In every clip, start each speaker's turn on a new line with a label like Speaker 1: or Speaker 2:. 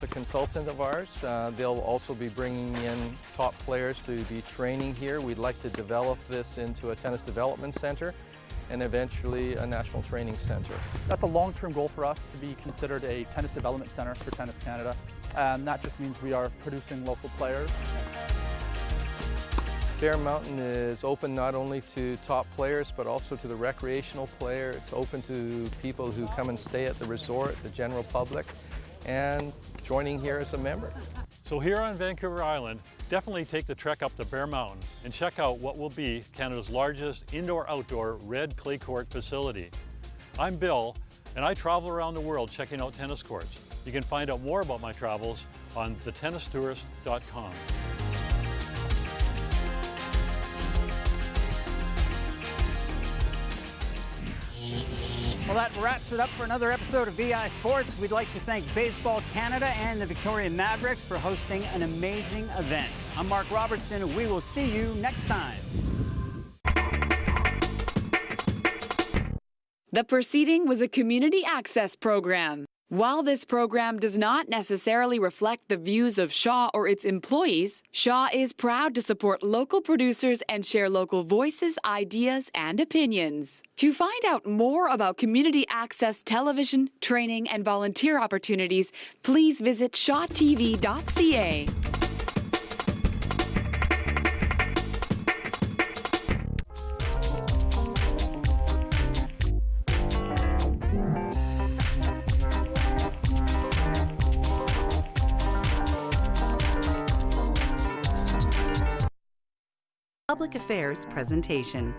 Speaker 1: A consultant of ours. They'll also be bringing in top players to be training here. We'd like to develop this into a tennis development center and eventually a national training center.
Speaker 2: That's a long-term goal for us, to be considered a tennis development center for Tennis Canada. That just means we are producing local players.
Speaker 1: Bear Mountain is open not only to top players but also to the recreational player. It's open to people who come and stay at the resort, the general public, and joining here as a member.
Speaker 3: So here on Vancouver Island, definitely take the trek up to Bear Mountain and check out what will be Canada's largest indoor-outdoor red clay court facility. I'm Bill, and I travel around the world checking out tennis courts. You can find out more about my travels on thetennistourist.com.
Speaker 4: Well, that wraps it up for another episode of VI Sports. We'd like to thank Baseball Canada and the Victoria Mavericks for hosting an amazing event. I'm Mark Robertson, and we will see you next time.
Speaker 5: The proceeding was a community access program. While this program does not necessarily reflect the views of Shaw or its employees, Shaw is proud to support local producers and share local voices, ideas, and opinions. To find out more about community access television, training, and volunteer opportunities, please visit shawtv.ca.
Speaker 6: Public Affairs presentation.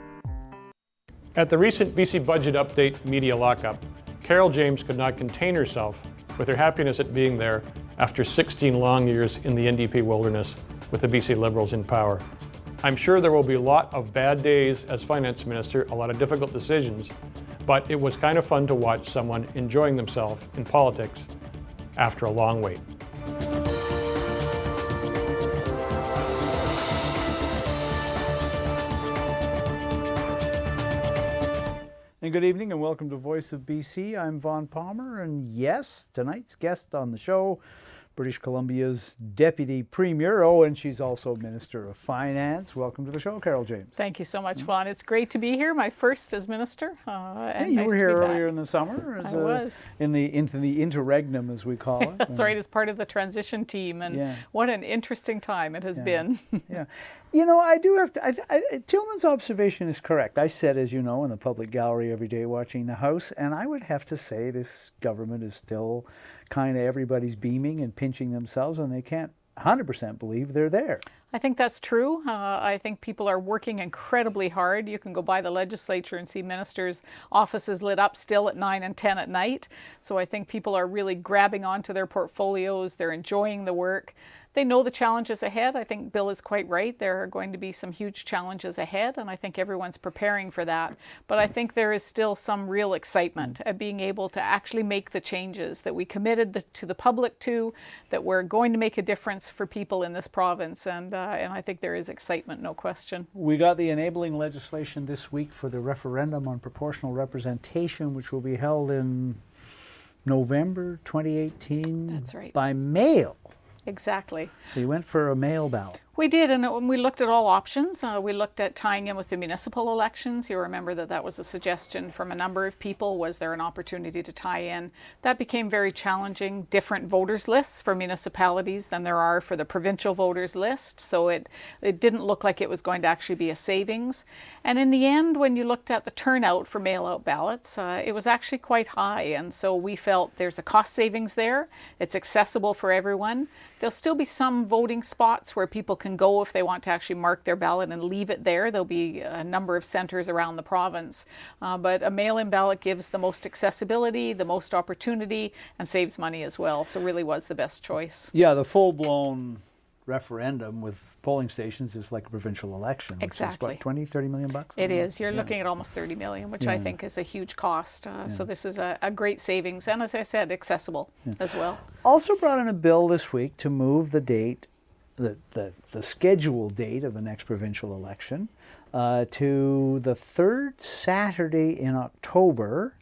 Speaker 3: At the recent BC Budget Update media lockup, Carole James could not contain herself with her happiness at being there after 16 long years in the NDP wilderness with the BC Liberals in power. I'm sure there will be a lot of bad days as Finance Minister, a lot of difficult decisions, but it was kind of fun to watch someone enjoying themselves in politics after a long wait.
Speaker 7: And good evening and welcome to Voice of BC. I'm Vaughn Palmer, and yes, tonight's guest on the show, British Columbia's Deputy Premier, and she's also Minister of Finance. Welcome to the show, Carole James.
Speaker 8: Thank you so much, Vaughn. It's great to be here, my first as Minister.
Speaker 7: And you were here earlier in the summer.
Speaker 8: I was.
Speaker 7: Into the interregnum, as we call it.
Speaker 8: That's right, as part of the transition team, and what an interesting time it has been.
Speaker 7: Yeah. You know, I do have to, Tillman's observation is correct. I sit, as you know, in the public gallery every day watching the House, and I would have to say this government is still kind of everybody's beaming and pinching themselves, and they can't 100% believe they're there.
Speaker 8: I think that's true. I think people are working incredibly hard. You can go by the legislature and see ministers' offices lit up still at 9 and 10 at night. So I think people are really grabbing onto their portfolios. They're enjoying the work. They know the challenges ahead. I think Bill is quite right. There are going to be some huge challenges ahead, and I think everyone's preparing for that. But I think there is still some real excitement at being able to actually make the changes that we committed to the public to, that we're going to make a difference for people in this province. And I think there is excitement, no question.
Speaker 7: We got the enabling legislation this week for the referendum on proportional representation, which will be held in November 2018.
Speaker 8: That's right.
Speaker 7: By mail.
Speaker 8: Exactly.
Speaker 7: So you went for a mail ballot.
Speaker 8: We did, and we looked at all options. We looked at tying in with the municipal elections. You remember that was a suggestion from a number of people. Was there an opportunity to tie in? That became very challenging. Different voters lists for municipalities than there are for the provincial voters list. So it didn't look like it was going to actually be a savings. And in the end, when you looked at the turnout for mail-out ballots, it was actually quite high. And so we felt there's a cost savings there. It's accessible for everyone. There'll still be some voting spots where people can go if they want to actually mark their ballot and leave it there. There'll be a number of centers around the province. But a mail-in ballot gives the most accessibility, the most opportunity, and saves money as well. So really was the best choice.
Speaker 7: Yeah, the full-blown referendum with polling stations is like a provincial election.
Speaker 8: Exactly.
Speaker 7: Which is what, 20, 30 million bucks?
Speaker 8: It is. You're looking at almost 30 million, which I think is a huge cost. So this is a great savings. And as I said, accessible as well.
Speaker 7: Also brought in a bill this week to move the date, the scheduled date of the next provincial election to the third Saturday in October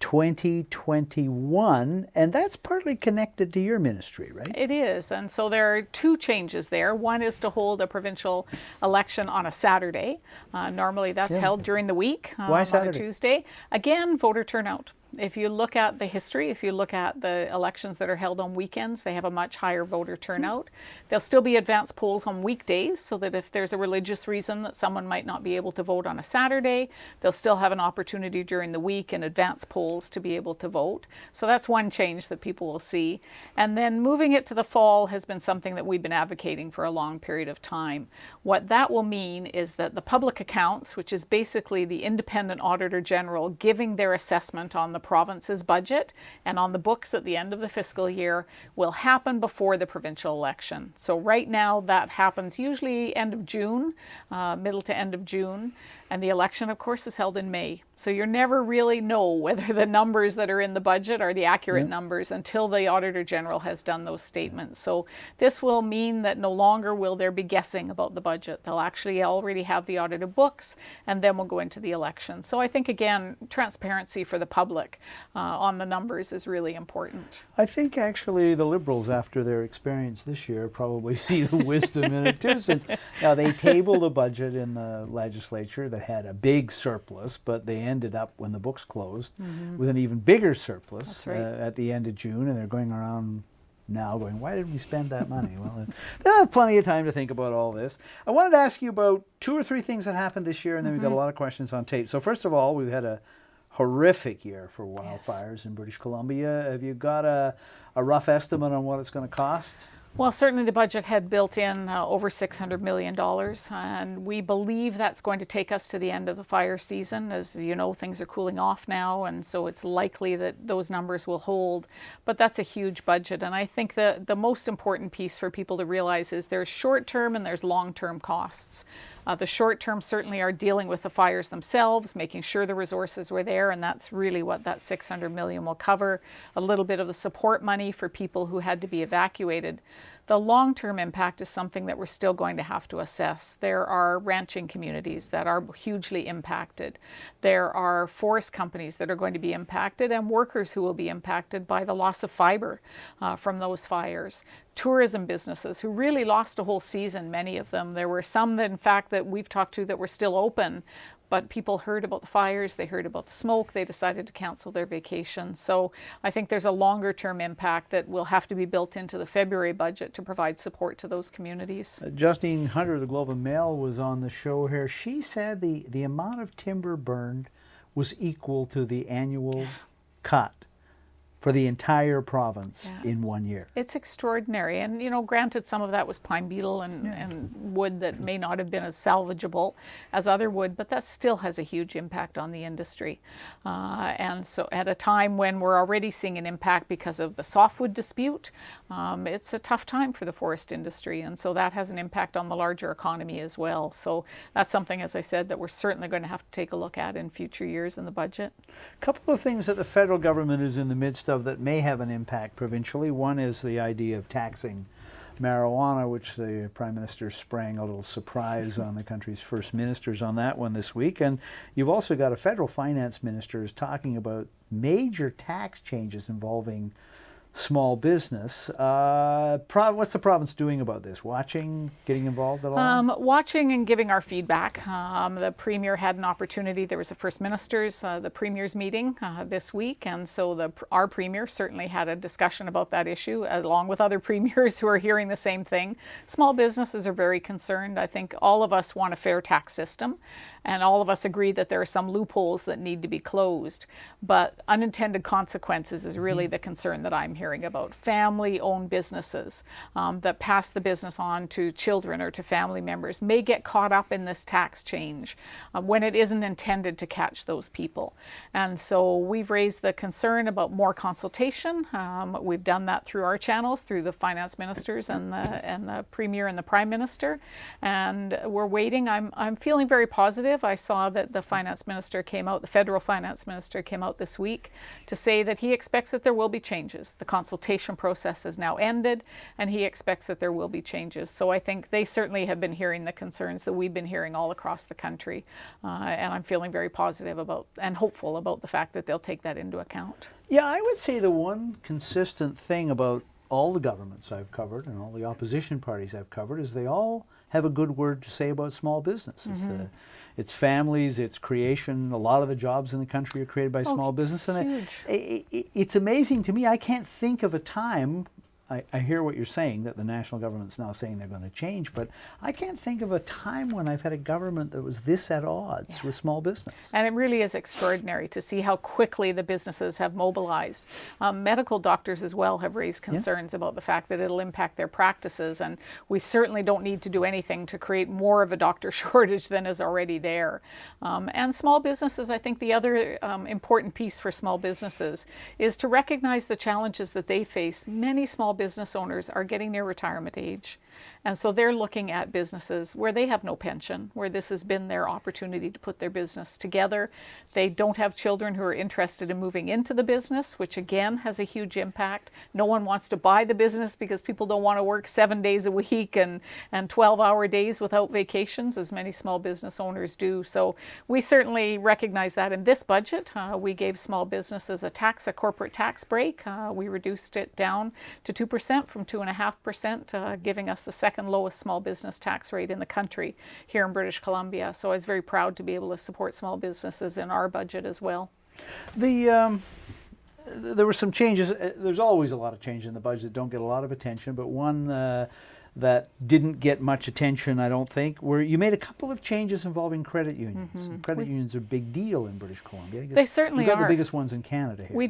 Speaker 7: 2021, and that's partly connected to your ministry, right?
Speaker 8: It is, and so there are two changes there. One is to hold a provincial election on a Saturday. Normally that's held during the week.
Speaker 7: Why Saturday?
Speaker 8: On a Tuesday. Again, voter turnout. If you look at the history, if you look at the elections that are held on weekends, they have a much higher voter turnout. There'll still be advance polls on weekdays, so that if there's a religious reason that someone might not be able to vote on a Saturday, they'll still have an opportunity during the week in advance polls to be able to vote. So that's one change that people will see. And then moving it to the fall has been something that we've been advocating for a long period of time. What that will mean is that the public accounts, which is basically the independent auditor general giving their assessment on the province's budget and on the books at the end of the fiscal year, will happen before the provincial election. So right now that happens usually end of June, middle to end of June, and the election of course is held in May. So you never really know whether the numbers that are in the budget are the accurate numbers until the Auditor General has done those statements. So this will mean that no longer will there be guessing about the budget. They'll actually already have the audited books, and then we'll go into the election. So I think, again, transparency for the public on the numbers is really important.
Speaker 7: I think actually the Liberals, after their experience this year, probably see the wisdom in it too, since they tabled a budget in the legislature that had a big surplus, but they ended up, when the books closed, with an even bigger surplus.
Speaker 8: That's right.
Speaker 7: At the end of June, and they're going around now going, why did we spend that money? Well, they'll have plenty of time to think about all this. I wanted to ask you about 2 or 3 things that happened this year, and then we've got a lot of questions on tape. So first of all, we've had a horrific year for wildfires in British Columbia. Have you got a rough estimate on what it's going to cost?
Speaker 8: Well, certainly the budget had built in over $600 million, and we believe that's going to take us to the end of the fire season. As you know, things are cooling off now, and so it's likely that those numbers will hold. But that's a huge budget, and I think the most important piece for people to realize is there's short-term and there's long-term costs. The short term certainly are dealing with the fires themselves, making sure the resources were there, and that's really what that $600 million will cover. A little bit of the support money for people who had to be evacuated. The long-term impact is something that we're still going to have to assess. There are ranching communities that are hugely impacted. There are forest companies that are going to be impacted, and workers who will be impacted by the loss of fiber from those fires. Tourism businesses who really lost a whole season, many of them. There were some that, in fact, that we've talked to that were still open, but people heard about the fires, they heard about the smoke, they decided to cancel their vacations. So I think there's a longer term impact that will have to be built into the February budget to provide support to those communities.
Speaker 7: Justine Hunter of the Globe and Mail was on the show here. She said the amount of timber burned was equal to the annual cut for the entire province in 1 year.
Speaker 8: It's extraordinary. And, you know, granted, some of that was pine beetle and wood that may not have been as salvageable as other wood, but that still has a huge impact on the industry. And so at a time when we're already seeing an impact because of the softwood dispute, it's a tough time for the forest industry. And so that has an impact on the larger economy as well. So that's something, as I said, that we're certainly going to have to take a look at in future years in the budget.
Speaker 7: A couple of things that the federal government is in the midst of that may have an impact provincially. One is the idea of taxing marijuana, which the Prime Minister sprang a little surprise on the country's first ministers on that one this week. And you've also got a federal finance minister who's talking about major tax changes involving small business. What's the province doing about this? Watching, getting involved at all?
Speaker 8: Watching and giving our feedback. The Premier had an opportunity. There was the First Minister's, the Premier's meeting this week, and so our Premier certainly had a discussion about that issue, along with other premiers who are hearing the same thing. Small businesses are very concerned. I think all of us want a fair tax system, and all of us agree that there are some loopholes that need to be closed. But unintended consequences is really the concern that I'm hearing about. Family-owned businesses that pass the business on to children or to family members may get caught up in this tax change when it isn't intended to catch those people. And so we've raised the concern about more consultation. We've done that through our channels, through the finance ministers and the Premier and the Prime Minister. And we're waiting. I'm feeling very positive. I saw that the finance minister came out, the federal finance minister came out this week to say that he expects that there will be changes. The consultation process has now ended, and he expects that there will be changes. So I think they certainly have been hearing the concerns that we've been hearing all across the country, and I'm feeling very positive about and hopeful about the fact that they'll take that into account.
Speaker 7: Yeah, I would say the one consistent thing about all the governments I've covered and all the opposition parties I've covered is they all have a good word to say about small business. It's families, it's creation. A lot of the jobs in the country are created by small business. And it's amazing to me. I can't think of a time, I hear what you're saying, that the national government's now saying they're going to change, but I can't think of a time when I've had a government that was this at odds with small business.
Speaker 8: And it really is extraordinary to see how quickly the businesses have mobilized. Medical doctors as well have raised concerns about the fact that it'll impact their practices, and we certainly don't need to do anything to create more of a doctor shortage than is already there. And small businesses, I think the other important piece for small businesses is to recognize the challenges that they face. Many small business owners are getting near retirement age. And so they're looking at businesses where they have no pension, where this has been their opportunity to put their business together. They don't have children who are interested in moving into the business, which again has a huge impact. No one wants to buy the business because people don't want to work 7 days a week and 12-hour days without vacations, as many small business owners do. So we certainly recognize that in this budget. We gave small businesses a corporate tax break. We reduced it down to 2% from 2.5%, giving us the second lowest small business tax rate in the country here in British Columbia. So I was very proud to be able to support small businesses in our budget as well.
Speaker 7: There were some changes. There's always a lot of change in the budget that don't get a lot of attention, but one that didn't get much attention, I don't think, where you made a couple of changes involving credit unions. And credit unions are a big deal in British Columbia. I guess
Speaker 8: they certainly
Speaker 7: you've got
Speaker 8: are.
Speaker 7: the biggest ones in Canada here.
Speaker 8: We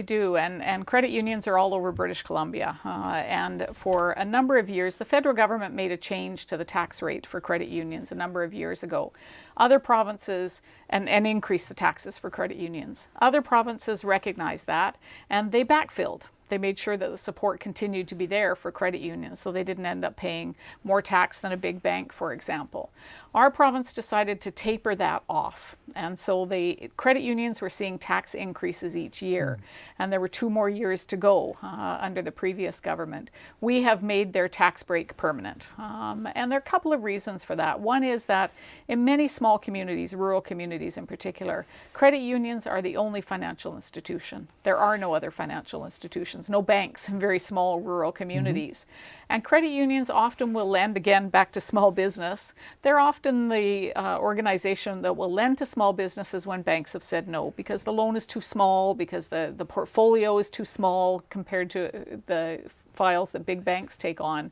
Speaker 8: do, and credit unions are all over British Columbia. And for a number of years, the federal government made a change to the tax rate for credit unions a number of years ago. Other provinces, and increased the taxes for credit unions. Other provinces recognized that, and they backfilled. They made sure that the support continued to be there for credit unions, so they didn't end up paying more tax than a big bank, for example. Our province decided to taper that off, and so the credit unions were seeing tax increases each year, and there were 2 more years to go under the previous government. We have made their tax break permanent, and there are a couple of reasons for that. One is that in many small communities, rural communities in particular, credit unions are the only financial institution. There are no other financial institutions. No banks in very small rural communities. And credit unions often will lend, again, back to small business. They're often the organization that will lend to small businesses when banks have said no, because the loan is too small, because the portfolio is too small compared to the files that big banks take on.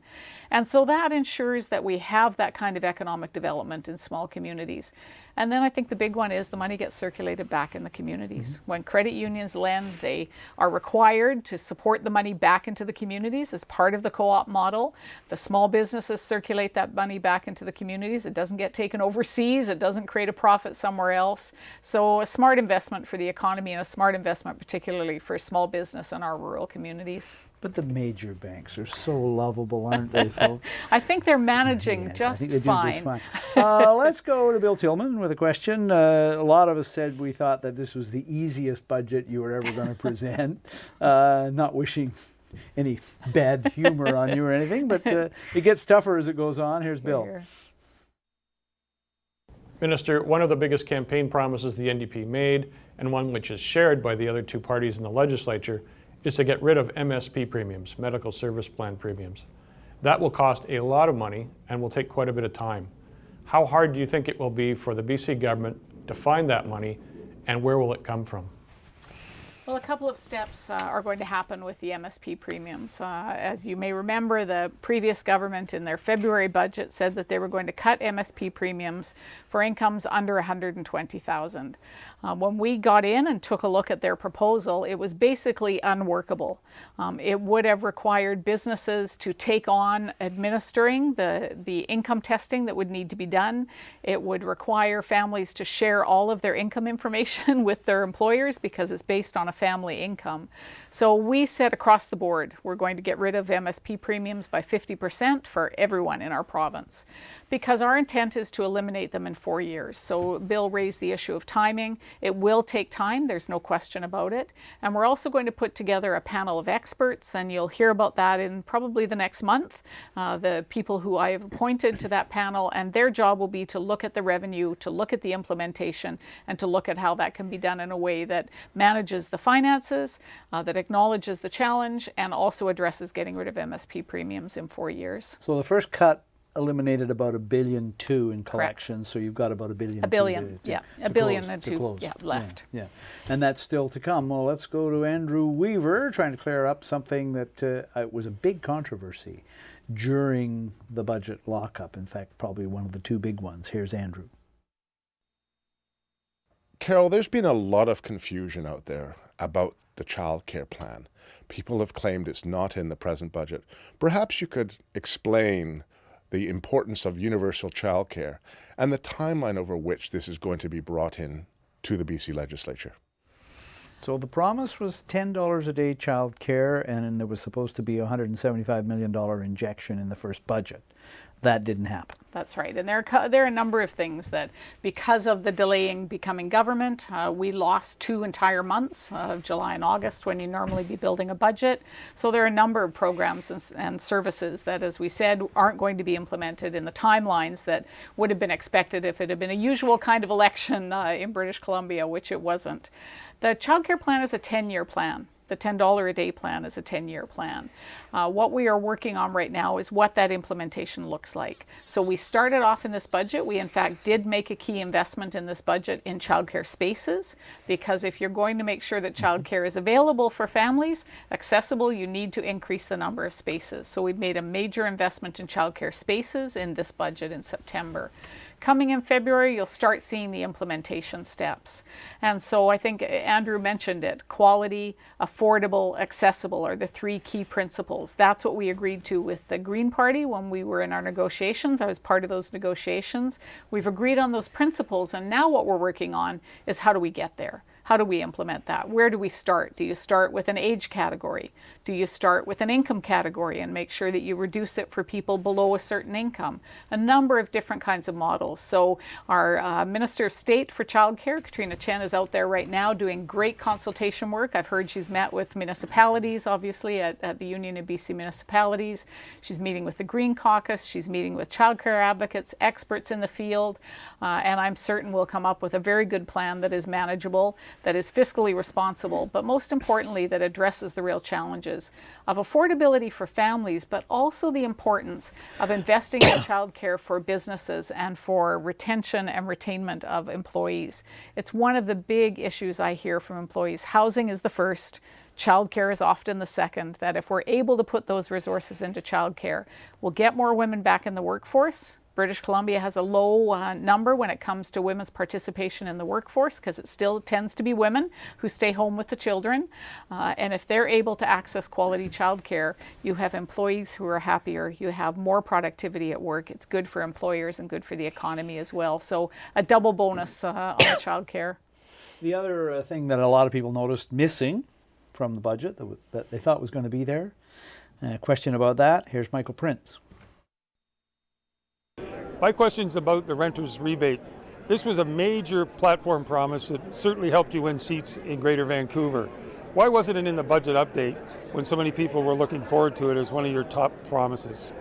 Speaker 8: And so that ensures that we have that kind of economic development in small communities. And then I think the big one is the money gets circulated back in the communities. When credit unions lend, they are required to support the money back into the communities as part of the co-op model. The small businesses circulate that money back into the communities. It doesn't get taken overseas. It doesn't create a profit somewhere else. So a smart investment for the economy, and a smart investment particularly for small business in our rural communities.
Speaker 7: But the major banks are so lovable, aren't they, folks?
Speaker 8: I think they're managing just fine.
Speaker 7: Let's go to Bill Tillman with a question. A lot of us said we thought that this was the easiest budget you were ever going to present. Not wishing any bad humor on you or anything, but it gets tougher as it goes on. Here's Bill.
Speaker 3: Minister, one of the biggest campaign promises the NDP made, and one which is shared by the other 2 parties in the legislature, is to get rid of MSP premiums, medical service plan premiums. That will cost a lot of money and will take quite a bit of time. How hard do you think it will be for the BC government to find that money, and where will it come from?
Speaker 8: Well, a couple of steps are going to happen with the MSP premiums. As you may remember, the previous government in their February budget said that they were going to cut MSP premiums for incomes under $120,000. When we got in and took a look at their proposal, it was basically unworkable. It would have required businesses to take on administering the income testing that would need to be done. It would require families to share all of their income information with their employers because it's based on a family income. So we said across the board, we're going to get rid of MSP premiums by 50% for everyone in our province, because our intent is to eliminate them in 4 years. So Bill raised the issue of timing. It will take time, there's no question about it. And we're also going to put together a panel of experts, and you'll hear about that in probably the next month. The people who I have appointed to that panel, and their job will be to look at the revenue, to look at the implementation, and to look at how that can be done in a way that manages the finances, that acknowledges the challenge, and also addresses getting rid of MSP premiums in 4 years.
Speaker 7: So the first cut eliminated about $1.2 billion in collections, so you've got about $1 billion.
Speaker 8: $1 billion, yeah, $1 billion and two, yeah, left.
Speaker 7: Yeah, and that's still to come. Well, let's go to Andrew Weaver, trying to clear up something that was a big controversy during the budget lockup. In fact, probably one of the two big ones. Here's Andrew.
Speaker 9: Carole, there's been a lot of confusion out there about the childcare plan. People have claimed it's not in the present budget. Perhaps you could explain the importance of universal childcare and the timeline over which this is going to be brought in to the BC legislature.
Speaker 7: So the promise was $10 a day child care, and there was supposed to be a $175 million injection in the first budget. That didn't happen.
Speaker 8: That's right. And there are a number of things that, because of the delaying becoming government, we lost 2 entire months of July and August when you normally be building a budget. So there are a number of programs and services that, as we said, aren't going to be implemented in the timelines that would have been expected if it had been a usual kind of election in British Columbia, which it wasn't. The childcare plan is a 10-year plan. The $10 a day plan is a 10-year plan. What we are working on right now is what that implementation looks like. So we started off in this budget. We in fact did make a key investment in this budget in childcare spaces, because if you're going to make sure that childcare is available for families, accessible, you need to increase the number of spaces. So we've made a major investment in childcare spaces in this budget in September. Coming in February, you'll start seeing the implementation steps. And so I think Andrew mentioned it. Quality, affordable, accessible are the 3 key principles. That's what we agreed to with the Green Party when we were in our negotiations. I was part of those negotiations. We've agreed on those principles, and now what we're working on is how do we get there? How do we implement that? Where do we start? Do you start with an age category? Do you start with an income category and make sure that you reduce it for people below a certain income? A number of different kinds of models. So our Minister of State for Childcare, Katrina Chen, is out there right now doing great consultation work. I've heard she's met with municipalities, obviously, at the Union of BC Municipalities. She's meeting with the Green Caucus. She's meeting with childcare advocates, experts in the field, and I'm certain we'll come up with a very good plan that is manageable, that is fiscally responsible, but most importantly, that addresses the real challenges of affordability for families, but also the importance of investing in childcare for businesses and for retention and retainment of employees. It's one of the big issues I hear from employees. Housing is the first. Childcare is often the second, that if we're able to put those resources into childcare, we'll get more women back in the workforce. British Columbia has a low number when it comes to women's participation in the workforce, because it still tends to be women who stay home with the children. And if they're able to access quality childcare, you have employees who are happier, you have more productivity at work. It's good for employers and good for the economy as well. So a double bonus on childcare.
Speaker 7: The other thing that a lot of people noticed missing from the budget that they thought was going to be there, question about that. Here's Michael Prince.
Speaker 10: My question's about the renter's rebate. This was a major platform promise that certainly helped you win seats in Greater Vancouver. Why wasn't it in the budget update when so many people were looking forward to it as one of your top promises?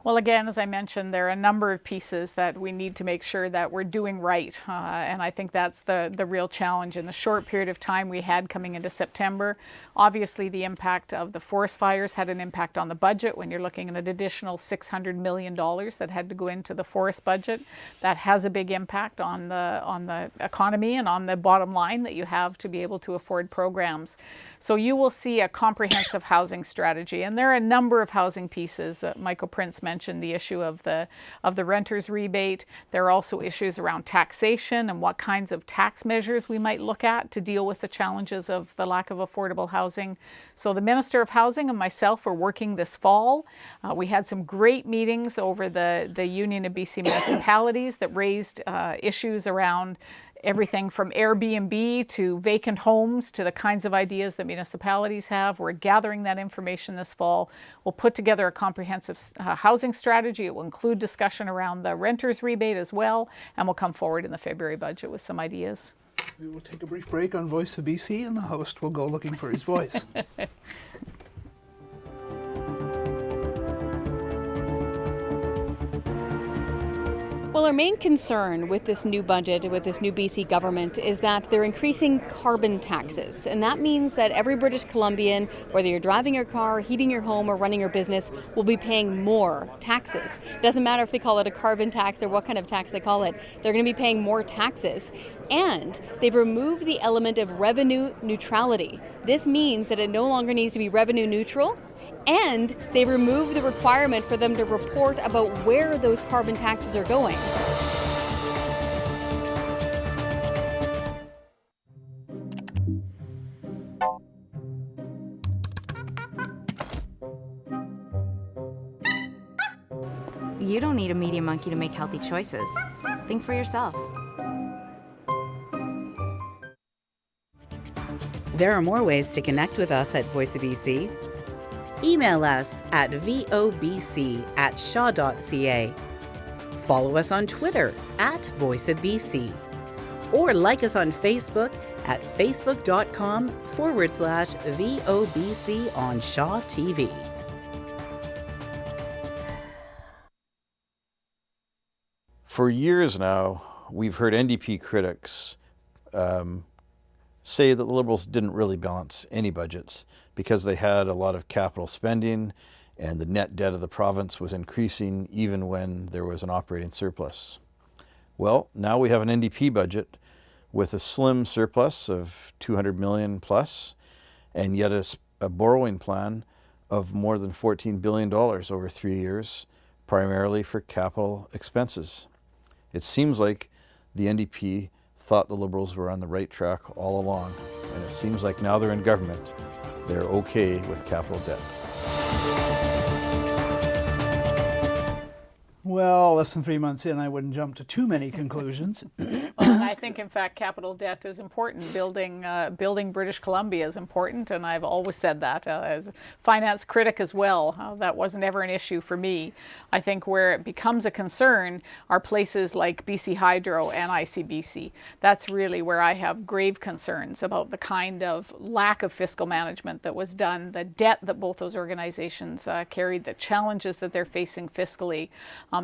Speaker 8: Well, again, as I mentioned, there are a number of pieces that we need to make sure that we're doing right. And I think that's the real challenge in the short period of time we had coming into September. Obviously, the impact of the forest fires had an impact on the budget. When you're looking at an additional $600 million that had to go into the forest budget, that has a big impact on the economy and on the bottom line that you have to be able to afford programs. So you will see a comprehensive housing strategy. And there are a number of housing pieces. Michael Prince mentioned the issue of the renter's rebate. There are also issues around taxation and what kinds of tax measures we might look at to deal with the challenges of the lack of affordable housing. So the Minister of Housing and myself are working this fall. We had some great meetings over the Union of BC Municipalities that raised issues around everything from Airbnb to vacant homes to the kinds of ideas that municipalities have. We're gathering that information this fall. We'll put together a comprehensive housing strategy. It will include discussion around the renter's rebate as well, and we'll come forward in the February budget with some ideas.
Speaker 7: We will take a brief break on Voice of BC, and the host will go looking for his voice.
Speaker 11: Well, our main concern with this new budget, with this new BC government, is that they're increasing carbon taxes. And that means that every British Columbian, whether you're driving your car, heating your home, or running your business, will be paying more taxes. Doesn't matter if they call it a carbon tax or what kind of tax they call it, they're going to be paying more taxes. And they've removed the element of revenue neutrality. This means that it no longer needs to be revenue neutral. And they remove the requirement for them to report about where those carbon taxes are going.
Speaker 12: You don't need a media monkey to make healthy choices. Think for yourself.
Speaker 6: There are more ways to connect with us at Voice of BC. Email us at vobc@shaw.ca. Follow us on Twitter at Voice of BC. Or like us on Facebook at facebook.com/VOBC on Shaw TV.
Speaker 13: For years now, we've heard NDP critics say that the Liberals didn't really balance any budgets because they had a lot of capital spending and the net debt of the province was increasing even when there was an operating surplus. Well, now we have an NDP budget with a slim surplus of $200 million plus and yet a borrowing plan of more than $14 billion over 3 years, primarily for capital expenses. It seems like the NDP thought the Liberals were on the right track all along, and it seems like now they're in government, they're okay with capital debt.
Speaker 7: Well, less than 3 months in, I wouldn't jump to too many conclusions.
Speaker 8: I think, in fact, capital debt is important. Building British Columbia is important, and I've always said that as a finance critic as well. That wasn't ever an issue for me. I think where it becomes a concern are places like BC Hydro and ICBC. That's really where I have grave concerns about the kind of lack of fiscal management that was done, the debt that both those organizations carried, the challenges that they're facing fiscally.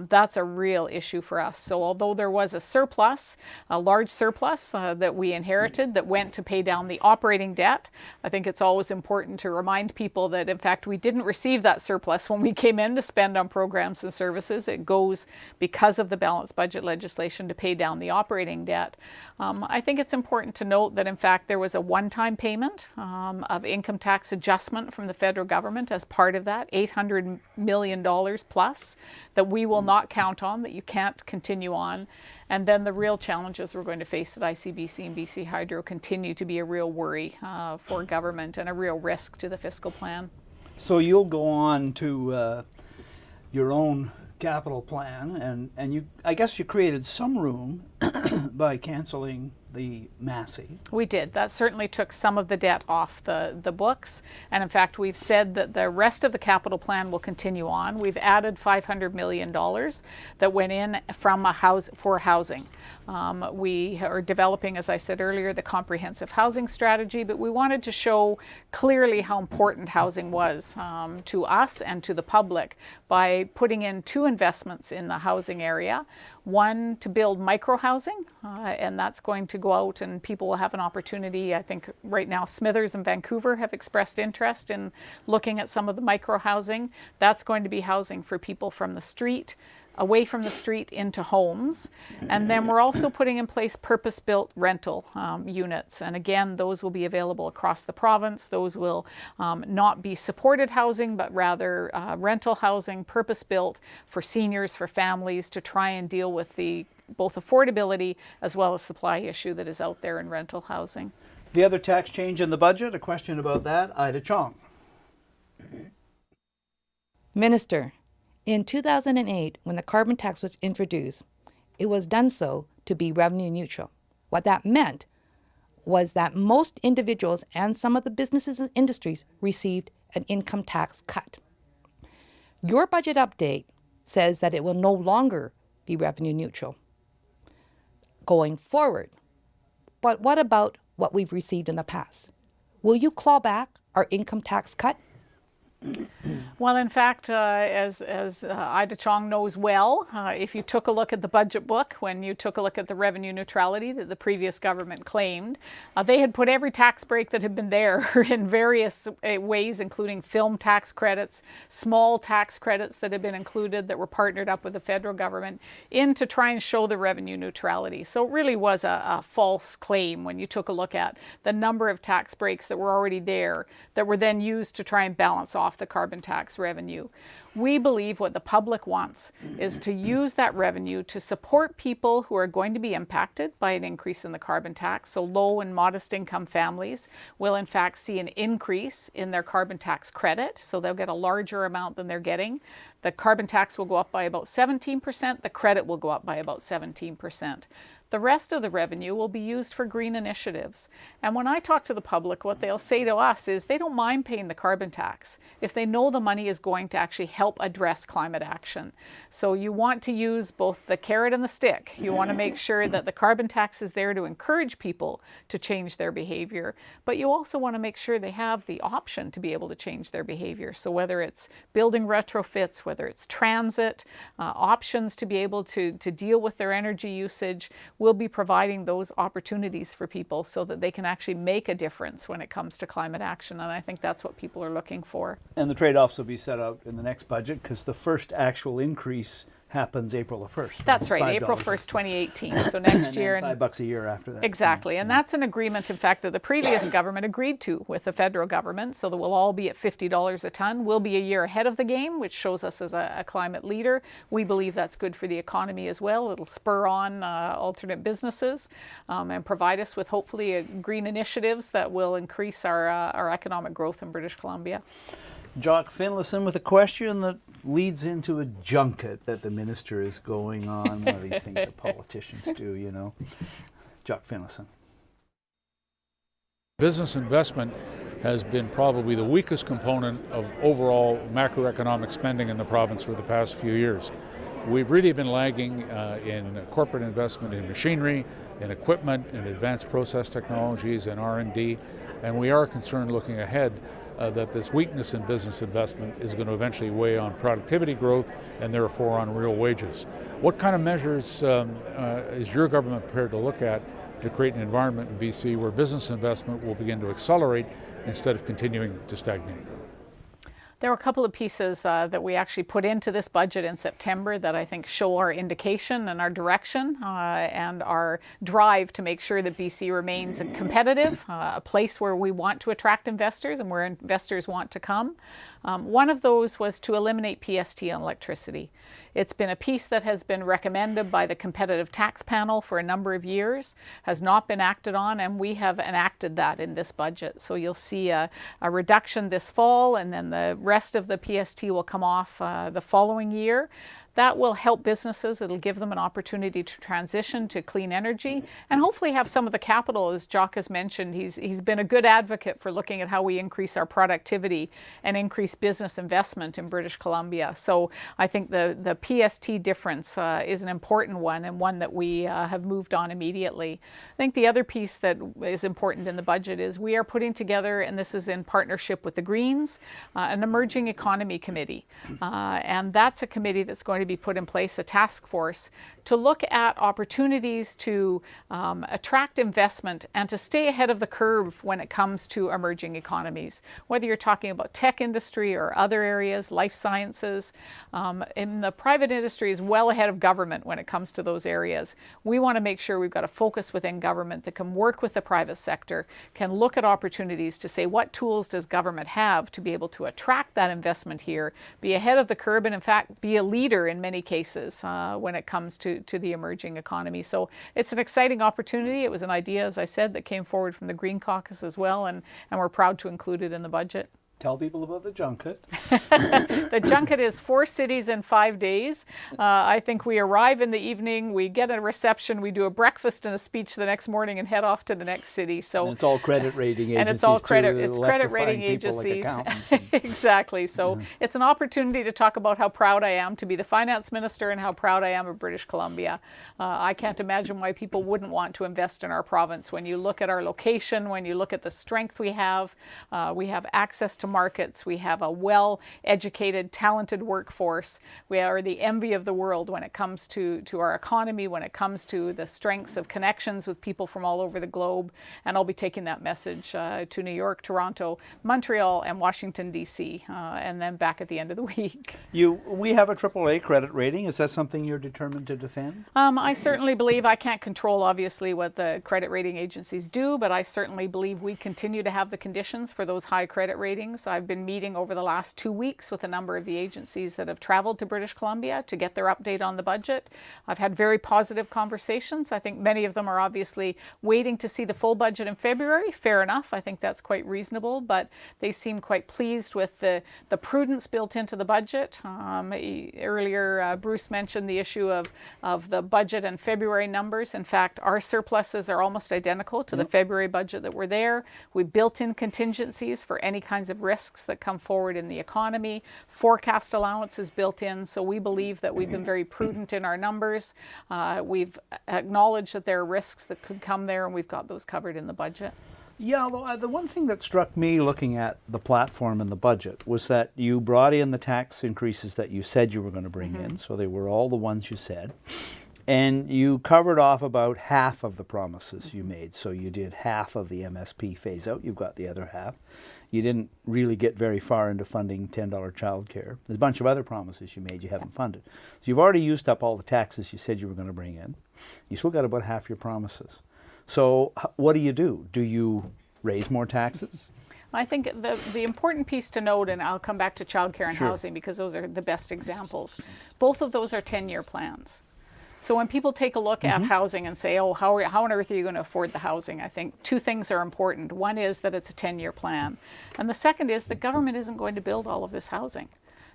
Speaker 8: That's a real issue for us. So although there was a surplus, a large surplus that we inherited that went to pay down the operating debt, I think it's always important to remind people that, in fact, we didn't receive that surplus when we came in to spend on programs and services. It goes, because of the balanced budget legislation, to pay down the operating debt. I think it's important to note that, in fact, there was a one-time payment of income tax adjustment from the federal government as part of that, $800 million plus, that we will not count on, that you can't continue on. And then the real challenges we're going to face at ICBC and BC Hydro continue to be a real worry for government and a real risk to the fiscal plan.
Speaker 7: So you'll go on to your own capital plan, and you, I guess you created some room by canceling the Massey.
Speaker 8: We did. That certainly took some of the debt off the books. And in fact, we've said that the rest of the capital plan will continue on. We've added $500 million that went in from for housing. We are developing, as I said earlier, the comprehensive housing strategy, but we wanted to show clearly how important housing was to us and to the public by putting in two investments in the housing area. One, to build micro housing, and that's going to go out and people will have an opportunity. I think right now Smithers and Vancouver have expressed interest in looking at some of the micro housing. That's going to be housing for people from the street, away from the street into homes. And then we're also putting in place purpose-built rental units. And again, those will be available across the province. Those will not be supported housing, but rather rental housing, purpose-built for seniors, for families, to try and deal with the both affordability as well as supply issue that is out there in rental housing.
Speaker 7: The other tax change in the budget, a question about that, Ida Chong.
Speaker 14: Minister, in 2008, when the carbon tax was introduced, it was done so to be revenue neutral. What that meant was that most individuals and some of the businesses and industries received an income tax cut. Your budget update says that it will no longer be revenue neutral going forward. But what about what we've received in the past? Will you claw back our income tax cut?
Speaker 8: Well, in fact, as Ida Chong knows well, if you took a look at the budget book, when you took a look at the revenue neutrality that the previous government claimed, they had put every tax break that had been there in various ways, including film tax credits, small tax credits that had been included that were partnered up with the federal government, in to try and show the revenue neutrality. So it really was a false claim when you took a look at the number of tax breaks that were already there that were then used to try and balance off the carbon tax revenue. We believe what the public wants is to use that revenue to support people who are going to be impacted by an increase in the carbon tax. So low and modest income families will in fact see an increase in their carbon tax credit. So they'll get a larger amount than they're getting. The carbon tax will go up by about 17%. The credit will go up by about 17%. The rest of the revenue will be used for green initiatives. And when I talk to the public, what they'll say to us is they don't mind paying the carbon tax if they know the money is going to actually help address climate action. So you want to use both the carrot and the stick. You want to make sure that the carbon tax is there to encourage people to change their behavior, but you also want to make sure they have the option to be able to change their behavior. So whether it's building retrofits, whether it's transit, options to be able to deal with their energy usage, we'll be providing those opportunities for people so that they can actually make a difference when it comes to climate action. And I think that's what people are looking for.
Speaker 7: And the trade-offs will be set out in the next budget because the first actual increase happens April the 1st.
Speaker 8: That's right, April 1st, 2018. So next year.
Speaker 7: And $5 a year after that.
Speaker 8: Exactly. And that's an agreement, in fact, that the previous government agreed to with the federal government. So that we'll all be at $50 a ton. We'll be a year ahead of the game, which shows us as a climate leader. We believe that's good for the economy as well. It'll spur on alternate businesses and provide us with hopefully green initiatives that will increase our economic growth in British Columbia.
Speaker 7: Jock Finlayson with a question that leads into a junket that the minister is going on. One of these things that politicians do, you know. Jock Finlayson.
Speaker 15: Business investment has been probably the weakest component of overall macroeconomic spending in the province for the past few years. We've really been lagging in corporate investment in machinery, in equipment, in advanced process technologies, and R&D, and we are concerned looking ahead that this weakness in business investment is going to eventually weigh on productivity growth and therefore on real wages. What kind of measures is your government prepared to look at to create an environment in BC where business investment will begin to accelerate instead of continuing to stagnate?
Speaker 8: There were a couple of pieces that we actually put into this budget in September that I think show our indication and our direction and our drive to make sure that BC remains competitive, a place where we want to attract investors and where investors want to come. One of those was to eliminate PST on electricity. It's been a piece that has been recommended by the competitive tax panel for a number of years, has not been acted on, and we have enacted that in this budget. So you'll see a reduction this fall, and then the rest of the PST will come off the following year. That will help businesses. It'll give them an opportunity to transition to clean energy and hopefully have some of the capital, as Jock has mentioned. He's been a good advocate for looking at how we increase our productivity and increase business investment in British Columbia. So I think the PST difference is an important one and one that we have moved on immediately. I think the other piece that is important in the budget is we are putting together, and this is in partnership with the Greens, an emerging economy committee. And that's a committee that's going to be put in place, a task force, to look at opportunities to attract investment and to stay ahead of the curve when it comes to emerging economies. Whether you're talking about tech industry or other areas, life sciences, in the private industry is well ahead of government when it comes to those areas. We want to make sure we've got a focus within government that can work with the private sector, can look at opportunities to say what tools does government have to be able to attract that investment here, be ahead of the curve, and in fact be a leader in many cases when it comes to the emerging economy. So it's an exciting opportunity. It was an idea, as I said, that came forward from the Green Caucus as well, and we're proud to include it in the budget.
Speaker 7: Tell people about the junket.
Speaker 8: The junket is 4 cities in 5 days. I think we arrive in the evening, we get a reception, we do a breakfast and a speech the next morning and head off to the next city. So
Speaker 7: and it's all credit rating agencies.
Speaker 8: And it's all credit rating agencies.
Speaker 7: Like
Speaker 8: exactly. So it's an opportunity to talk about how proud I am to be the finance minister and how proud I am of British Columbia. I can't imagine why people wouldn't want to invest in our province. When you look at our location, when you look at the strength we have access to markets, we have a well-educated, talented workforce. We are the envy of the world when it comes to our economy, when it comes to the strengths of connections with people from all over the globe. And I'll be taking that message to New York, Toronto, Montreal, and Washington, D.C., and then back at the end of the week.
Speaker 7: We have a AAA credit rating. Is that something you're determined to defend?
Speaker 8: I certainly believe, I can't control, obviously, what the credit rating agencies do, but I certainly believe we continue to have the conditions for those high credit ratings. I've been meeting over the last 2 weeks with a number of the agencies that have traveled to British Columbia to get their update on the budget. I've had very positive conversations. I think many of them are obviously waiting to see the full budget in February. Fair enough. I think that's quite reasonable, but they seem quite pleased with the prudence built into the budget. Earlier, Bruce mentioned the issue of the budget and February numbers. In fact, our surpluses are almost identical to the February budget that were there. We built in contingencies for any kinds of risks that come forward in the economy. Forecast allowances built in, so we believe that we've been very prudent in our numbers. We've acknowledged that there are risks that could come there, and we've got those covered in the budget.
Speaker 7: Yeah, although the one thing that struck me looking at the platform and the budget was that you brought in the tax increases that you said you were going to bring in, so they were all the ones you said. And you covered off about half of the promises you made. So you did half of the MSP phase out. You've got the other half. You didn't really get very far into funding $10 childcare. There's a bunch of other promises you made you haven't funded. So you've already used up all the taxes you said you were going to bring in. You still got about half your promises. So what do? Do you raise more taxes?
Speaker 8: I think the important piece to note, and I'll come back to childcare and housing because those are the best examples, both of those are 10-year plans. So when people take a look at housing and say, oh, how on earth are you going to afford the housing? I think 2 things are important. One is that it's a 10-year plan. And the second is the government isn't going to build all of this housing.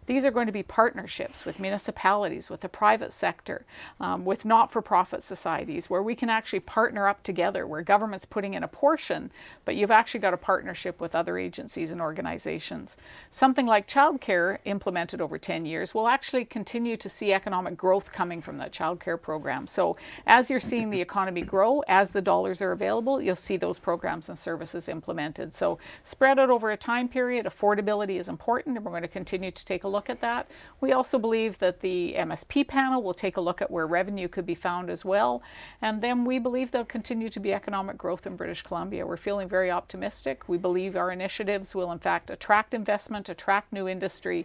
Speaker 8: These are going to be partnerships with municipalities, with the private sector, with not-for-profit societies, where we can actually partner up together, where government's putting in a portion, but you've actually got a partnership with other agencies and organizations. Something like childcare, implemented over 10 years, will actually continue to see economic growth coming from that childcare program. So as you're seeing the economy grow, as the dollars are available, you'll see those programs and services implemented. So spread out over a time period, affordability is important, and we're going to continue to take a look at that. We also believe that the MSP panel will take a look at where revenue could be found as well. And then we believe there'll continue to be economic growth in British Columbia. We're feeling very optimistic. We believe our initiatives will in fact attract investment, attract new industry,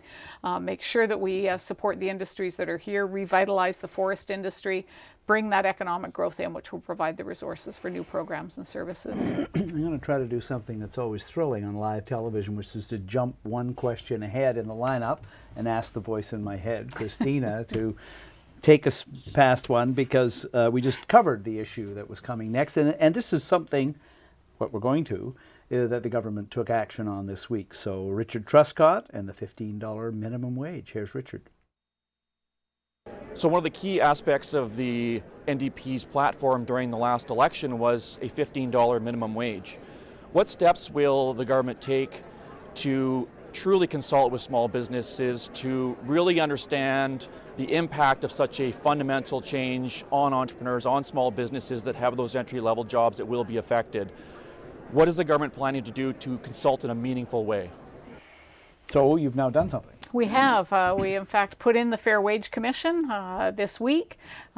Speaker 8: make sure that we support the industries that are here, revitalize the forest industry, bring that economic growth in, which will provide the resources for new programs and services.
Speaker 7: I'm going to try to do something that's always thrilling on live television, which is to jump one question ahead in the lineup and ask the voice in my head, Christina, to take us past one, because we just covered the issue that was coming next. And this is something, what we're going to, that the government took action on this week. So Richard Truscott and the $15 minimum wage. Here's Richard.
Speaker 16: So one of the key aspects of the NDP's platform during the last election was a $15 minimum wage. What steps will the government take to truly consult with small businesses to really understand the impact of such a fundamental change on entrepreneurs, on small businesses that have those entry-level jobs that will be affected? What is the government planning to do to consult in a meaningful way?
Speaker 7: So you've now done something.
Speaker 8: We have. We, in fact, put in the Fair Wage Commission this week,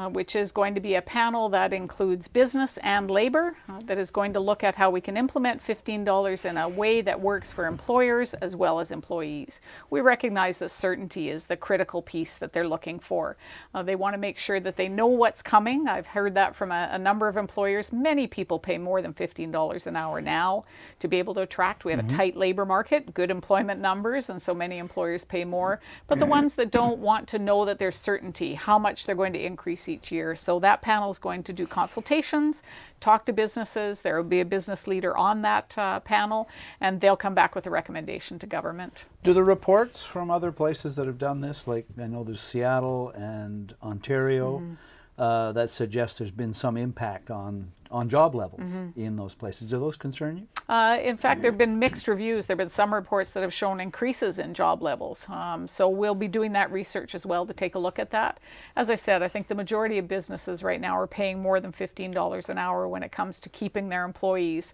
Speaker 8: which is going to be a panel that includes business and labor, that is going to look at how we can implement $15 in a way that works for employers as well as employees. We recognize that certainty is the critical piece that they're looking for. They want to make sure that they know what's coming. I've heard that from a number of employers. Many people pay more than $15 an hour now to be able to attract. We have a tight labor market, good employment numbers, and so many employers pay pay more, but the ones that don't want to know that there's certainty, how much they're going to increase each year. So that panel is going to do consultations, talk to businesses. There will be a business leader on that panel, and they'll come back with a recommendation to government.
Speaker 7: Do the reports from other places that have done this, like I know there's Seattle and Ontario, that suggest there's been some impact on job levels in those places. Do those concern you?
Speaker 8: In fact, there have been mixed reviews. There have been some reports that have shown increases in job levels. So we'll be doing that research as well to take a look at that. As I said, I think the majority of businesses right now are paying more than $15 an hour when it comes to keeping their employees.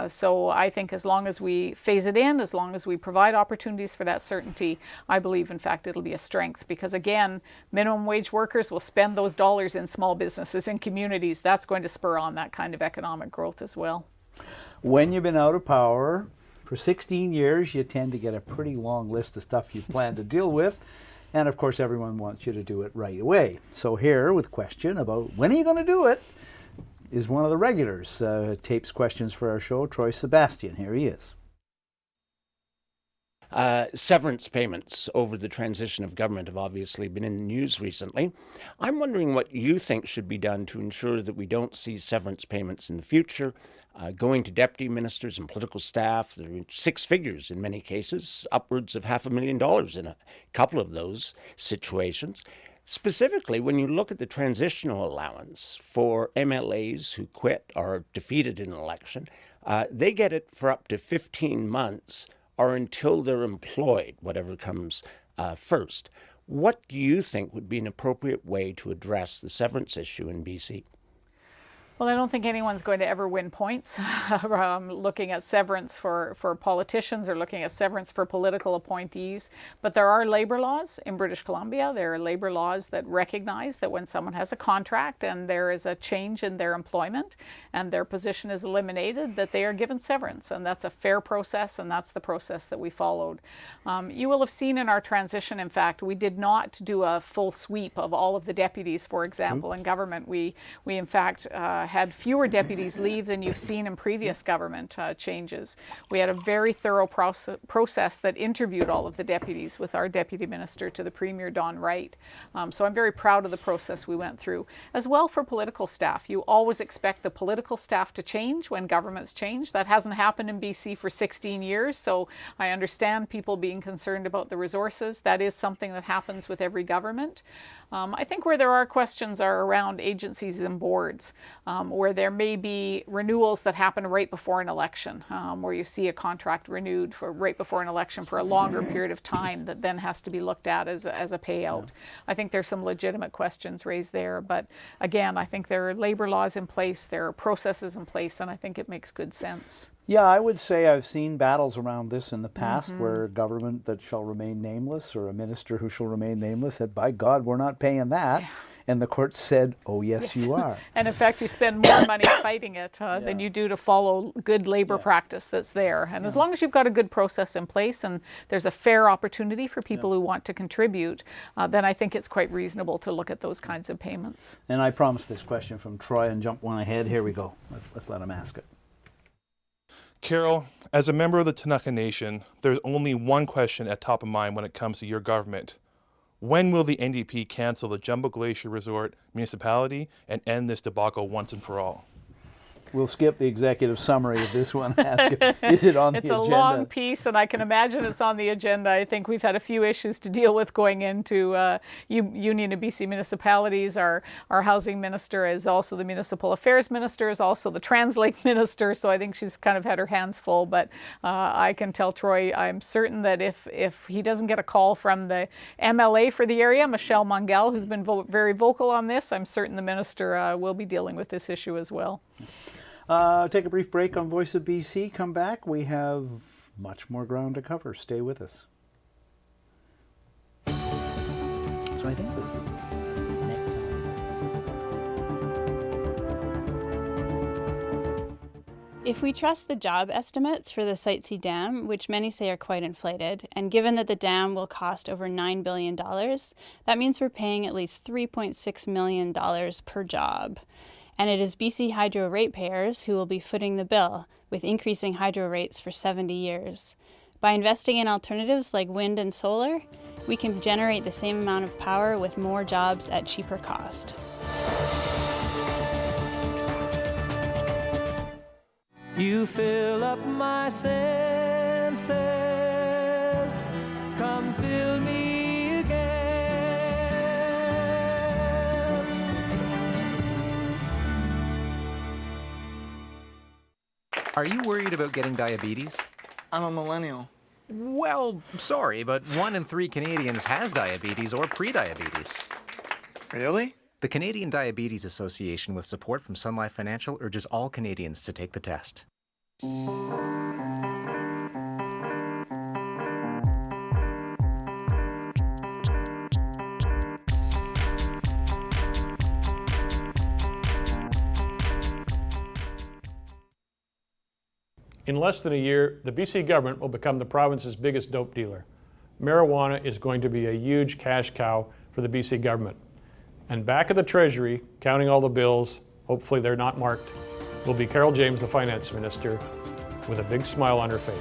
Speaker 8: So I think as long as we phase it in, as long as we provide opportunities for that certainty, I believe, in fact, it'll be a strength. Because again, minimum wage workers will spend those dollars in small businesses, in communities. That's going to spur on that kind of economic growth as well.
Speaker 7: When you've been out of power for 16 years, you tend to get a pretty long list of stuff you plan to deal with. And of course, everyone wants you to do it right away. So here, with a question about when are you going to do it, is one of the regulars. Tapes questions for our show, Troy Sebastian. Here he is.
Speaker 17: Severance payments over the transition of government have obviously been in the news recently. I'm wondering what you think should be done to ensure that we don't see severance payments in the future going to deputy ministers and political staff. They're in six figures in many cases, upwards of $500,000 in a couple of those situations. Specifically, when you look at the transitional allowance for MLAs who quit or are defeated in an election, they get it for up to 15 months or until they're employed, whatever comes first. What do you think would be an appropriate way to address the severance issue in BC?
Speaker 8: Well, I don't think anyone's going to ever win points looking at severance for politicians or looking at severance for political appointees. But there are labor laws in British Columbia. There are labor laws that recognize that when someone has a contract and there is a change in their employment and their position is eliminated, that they are given severance. And that's a fair process, and that's the process that we followed. You will have seen in our transition, in fact, we did not do a full sweep of all of the deputies, for example, in government. We in fact, had fewer deputies leave than you've seen in previous government changes. We had a very thorough process that interviewed all of the deputies with our deputy minister to the Premier, Don Wright. So I'm very proud of the process we went through. As well for political staff. You always expect the political staff to change when governments change. That hasn't happened in BC for 16 years, so I understand people being concerned about the resources. That is something that happens with every government. I think where there are questions are around agencies and boards, where there may be renewals that happen right before an election, where you see a contract renewed for right before an election for a longer period of time that then has to be looked at as a payout. I think there's some legitimate questions raised there, but again, I think there are labor laws in place, there are processes in place, and I think it makes good sense.
Speaker 7: Yeah, I would say I've seen battles around this in the past where a government that shall remain nameless or a minister who shall remain nameless said, by God, we're not paying that. Yeah. And the court said, oh, yes, you are.
Speaker 8: And in fact, you spend more money fighting it than you do to follow good labor practice that's there. And as long as you've got a good process in place and there's a fair opportunity for people who want to contribute, then I think it's quite reasonable to look at those kinds of payments.
Speaker 7: And I promised this question from Troy and jump one ahead. Here we go. Let's let him ask it.
Speaker 18: Carole, as a member of the Tanaka Nation, there's only one question at top of mind when it comes to your government. When will the NDP cancel the Jumbo Glacier Resort municipality and end this debacle once and for all?
Speaker 7: We'll skip the executive summary of this one. Ask, is it on the agenda?
Speaker 8: It's a long piece, and I can imagine it's on the agenda. I think we've had a few issues to deal with going into Union of BC Municipalities. Our housing minister is also the municipal affairs minister, is also the Translate minister, so I think she's kind of had her hands full. But I can tell Troy, I'm certain that if he doesn't get a call from the MLA for the area, Michelle Mungel, who's been very vocal on this, I'm certain the minister will be dealing with this issue as well.
Speaker 7: Take a brief break on Voice of BC. Come back. We have much more ground to cover. Stay with us. So I think it was the next.
Speaker 19: If we trust the job estimates for the Sightsee Dam, which many say are quite inflated, and given that the dam will cost over $9 billion, that means we're paying at least $3.6 million per job. And it is BC Hydro ratepayers who will be footing the bill, with increasing hydro rates for 70 years. By investing in alternatives like wind and solar, we can generate the same amount of power with more jobs at cheaper cost.
Speaker 20: You fill up my senses, come fill me again.
Speaker 21: Are you worried about getting diabetes?
Speaker 22: I'm a millennial.
Speaker 21: Well, sorry, but 1 in 3 Canadians has diabetes or prediabetes.
Speaker 22: Really?
Speaker 21: The Canadian Diabetes Association, with support from Sun Life Financial, urges all Canadians to take the test.
Speaker 3: In less than a year, the BC government will become the province's biggest dope dealer. Marijuana is going to be a huge cash cow for the BC government. And back at the Treasury, counting all the bills, hopefully they're not marked, will be Carole James, the Finance Minister, with a big smile on her face.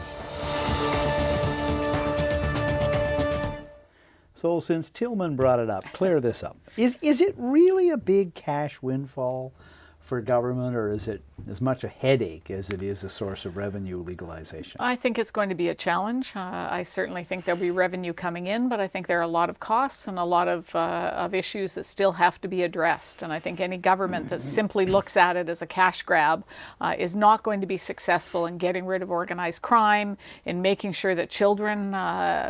Speaker 7: So since Tillman brought it up, clear this up. Is it really a big cash windfall for government, or is it as much a headache as it is a source of revenue legalization?
Speaker 8: I think it's going to be a challenge. I certainly think there'll be revenue coming in, but I think there are a lot of costs and a lot of issues that still have to be addressed. And I think any government that simply looks at it as a cash grab is not going to be successful in getting rid of organized crime, in making sure that children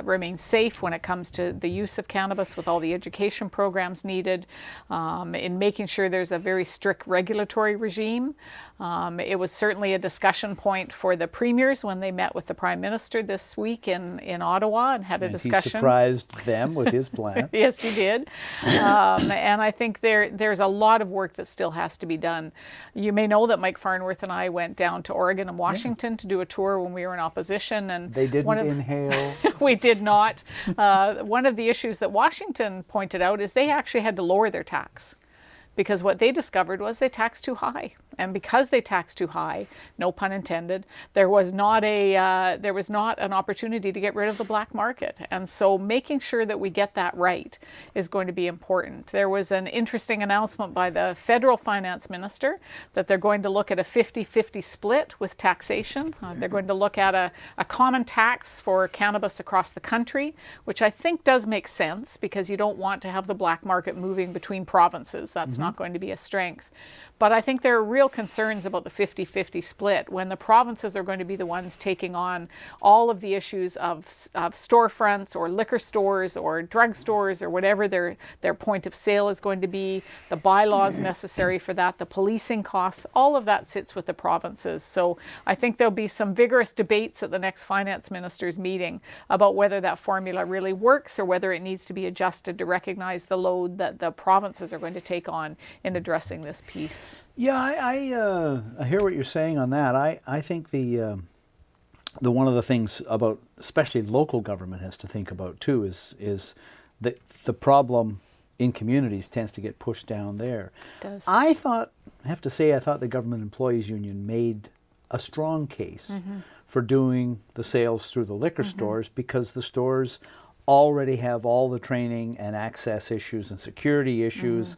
Speaker 8: remain safe when it comes to the use of cannabis with all the education programs needed, in making sure there's a very strict regulatory regime. It was certainly a discussion point for the premiers when they met with the Prime Minister this week in Ottawa and had a discussion.
Speaker 7: He surprised them with his plan.
Speaker 8: Yes, he did. And I think there's a lot of work that still has to be done. You may know that Mike Farnworth and I went down to Oregon and Washington to do a tour when we were in opposition. And
Speaker 7: they didn't inhale.
Speaker 8: We did not. One of the issues that Washington pointed out is they actually had to lower their tax, because what they discovered was they taxed too high. And because they taxed too high, no pun intended, there was not an opportunity to get rid of the black market. And so making sure that we get that right is going to be important. There was an interesting announcement by the federal finance minister that they're going to look at a 50-50 split with taxation. They're going to look at a common tax for cannabis across the country, which I think does make sense because you don't want to have the black market moving between provinces. That's not going to be a strength. But I think there are real concerns about the 50-50 split when the provinces are going to be the ones taking on all of the issues of storefronts or liquor stores or drugstores or whatever their point of sale is going to be, the bylaws necessary for that, the policing costs, all of that sits with the provinces. So I think there'll be some vigorous debates at the next finance ministers meeting about whether that formula really works or whether it needs to be adjusted to recognize the load that the provinces are going to take on in addressing this piece.
Speaker 7: Yeah, I hear what you're saying on that. I think the one of the things about especially local government has to think about too is that the problem in communities tends to get pushed down there.
Speaker 8: It does.
Speaker 7: I have to say I thought the Government Employees Union made a strong case for doing the sales through the liquor stores, because the stores already have all the training and access issues and security issues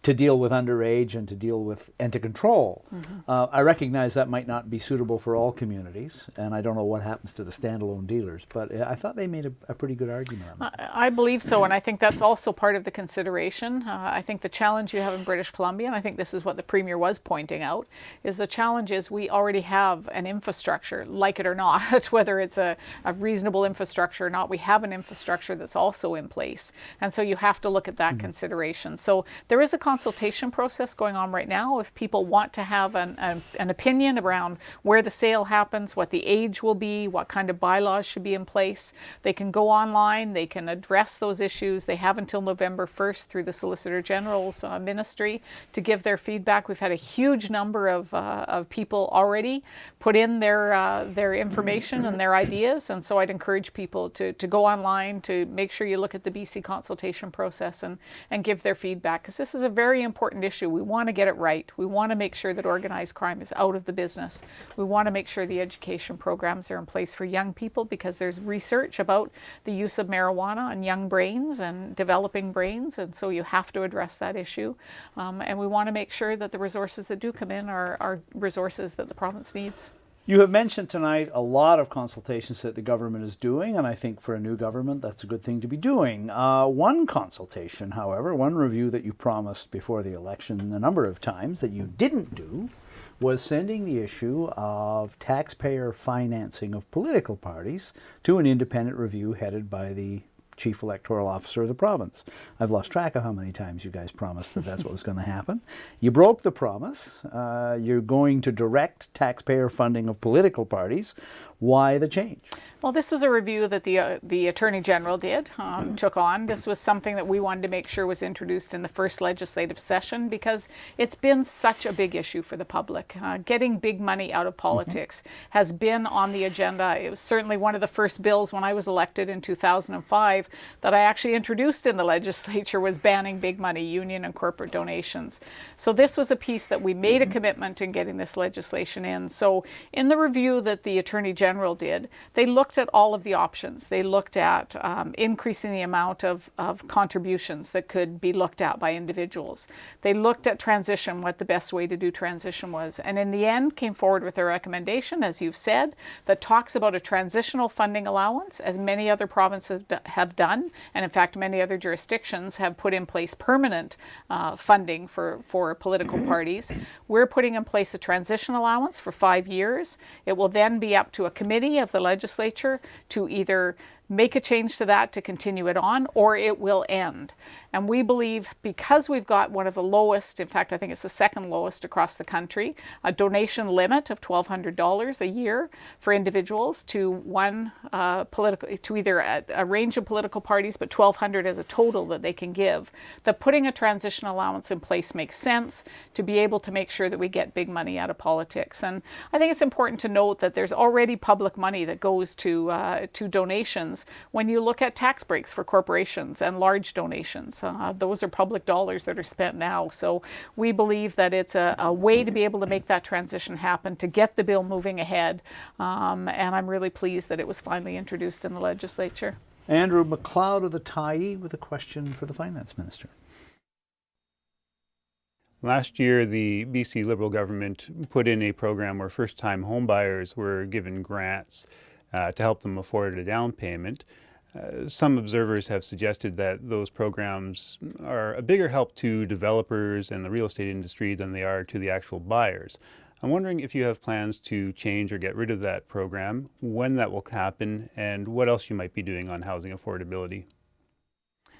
Speaker 7: to deal with underage and to deal with and to control. I recognize that might not be suitable for all communities, and I don't know what happens to the standalone dealers, but I thought they made a pretty good argument on that.
Speaker 8: I believe so, and I think that's also part of the consideration. I think the challenge you have in British Columbia, and I think this is what the Premier was pointing out, is the challenge is we already have an infrastructure, like it or not, whether it's a reasonable infrastructure or not, we have an infrastructure that's also in place. And so you have to look at that consideration. So there is a consultation process going on right now. If people want to have an opinion around where the sale happens, what the age will be, what kind of bylaws should be in place, they can go online, they can address those issues. They have until November 1st through the Solicitor General's ministry to give their feedback. We've had a huge number of people already put in their information and their ideas, and so I'd encourage people to go online, to make sure you look at the BC consultation process and give their feedback, because this is a very important issue. We want to get it right. We want to make sure that organized crime is out of the business. We want to make sure the education programs are in place for young people, because there's research about the use of marijuana on young brains and developing brains, and so you have to address that issue. And we want to make sure that the resources that do come in are resources that the province needs.
Speaker 7: You have mentioned tonight a lot of consultations that the government is doing, and I think for a new government that's a good thing to be doing. One consultation, however, one review that you promised before the election a number of times that you didn't do, was sending the issue of taxpayer financing of political parties to an independent review headed by the Chief Electoral Officer of the province. I've lost track of how many times you guys promised that that's what was going to happen. You broke the promise. You're going to direct taxpayer funding of political parties. Why the change?
Speaker 8: Well, this was a review that the Attorney General took on. This was something that we wanted to make sure was introduced in the first legislative session, because it's been such a big issue for the public. Getting big money out of politics has been on the agenda. It was certainly one of the first bills when I was elected in 2005 that I actually introduced in the legislature, was banning big money, union and corporate donations. So this was a piece that we made a commitment in getting this legislation in. So in the review that the Attorney General did, they looked at all of the options. They looked at increasing the amount of contributions that could be looked at by individuals. They looked at transition, what the best way to do transition was, and in the end came forward with a recommendation, as you've said, that talks about a transitional funding allowance, as many other provinces have done, and in fact many other jurisdictions have put in place permanent funding for political parties. We're putting in place a transition allowance for 5 years. It will then be up to a committee of the legislature to either make a change to that to continue it on, or it will end. And we believe, because we've got one of the lowest, in fact I think it's the second lowest across the country, a donation limit of $1,200 a year for individuals to to either a range of political parties, but $1,200 as a total that they can give, that putting a transition allowance in place makes sense to be able to make sure that we get big money out of politics. And I think it's important to note that there's already public money that goes to donations. When you look at tax breaks for corporations and large donations, those are public dollars that are spent now. So we believe that it's a way to be able to make that transition happen, to get the bill moving ahead. And I'm really pleased that it was finally introduced in the legislature.
Speaker 7: Andrew McLeod of the Tyee with a question for the Finance Minister.
Speaker 1: Last year, the BC Liberal government put in a program where first-time homebuyers were given grants to help them afford a down payment. Some observers have suggested that those programs are a bigger help to developers and the real estate industry than they are to the actual buyers. I'm wondering if you have plans to change or get rid of that program, when that will happen, and what else you might be doing on housing affordability.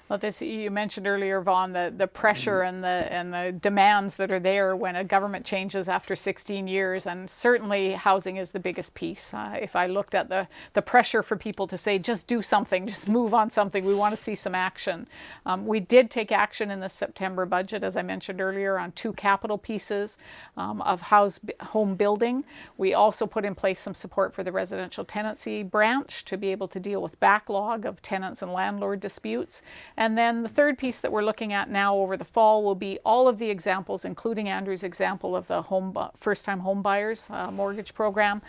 Speaker 8: Well, you mentioned earlier, Vaughn, the pressure and the demands that are there when a government changes after 16 years, and certainly housing is the biggest piece. If I looked at the pressure for people to say, just do something, just move on something, we want to see some action. We did take action in the September budget, as I mentioned earlier, on 2 capital pieces of home building. We also put in place some support for the residential tenancy branch to be able to deal with backlog of tenants and landlord disputes. And then the third piece that we're looking at now over the fall will be all of the examples, including Andrew's example of the first-time home buyers mortgage program,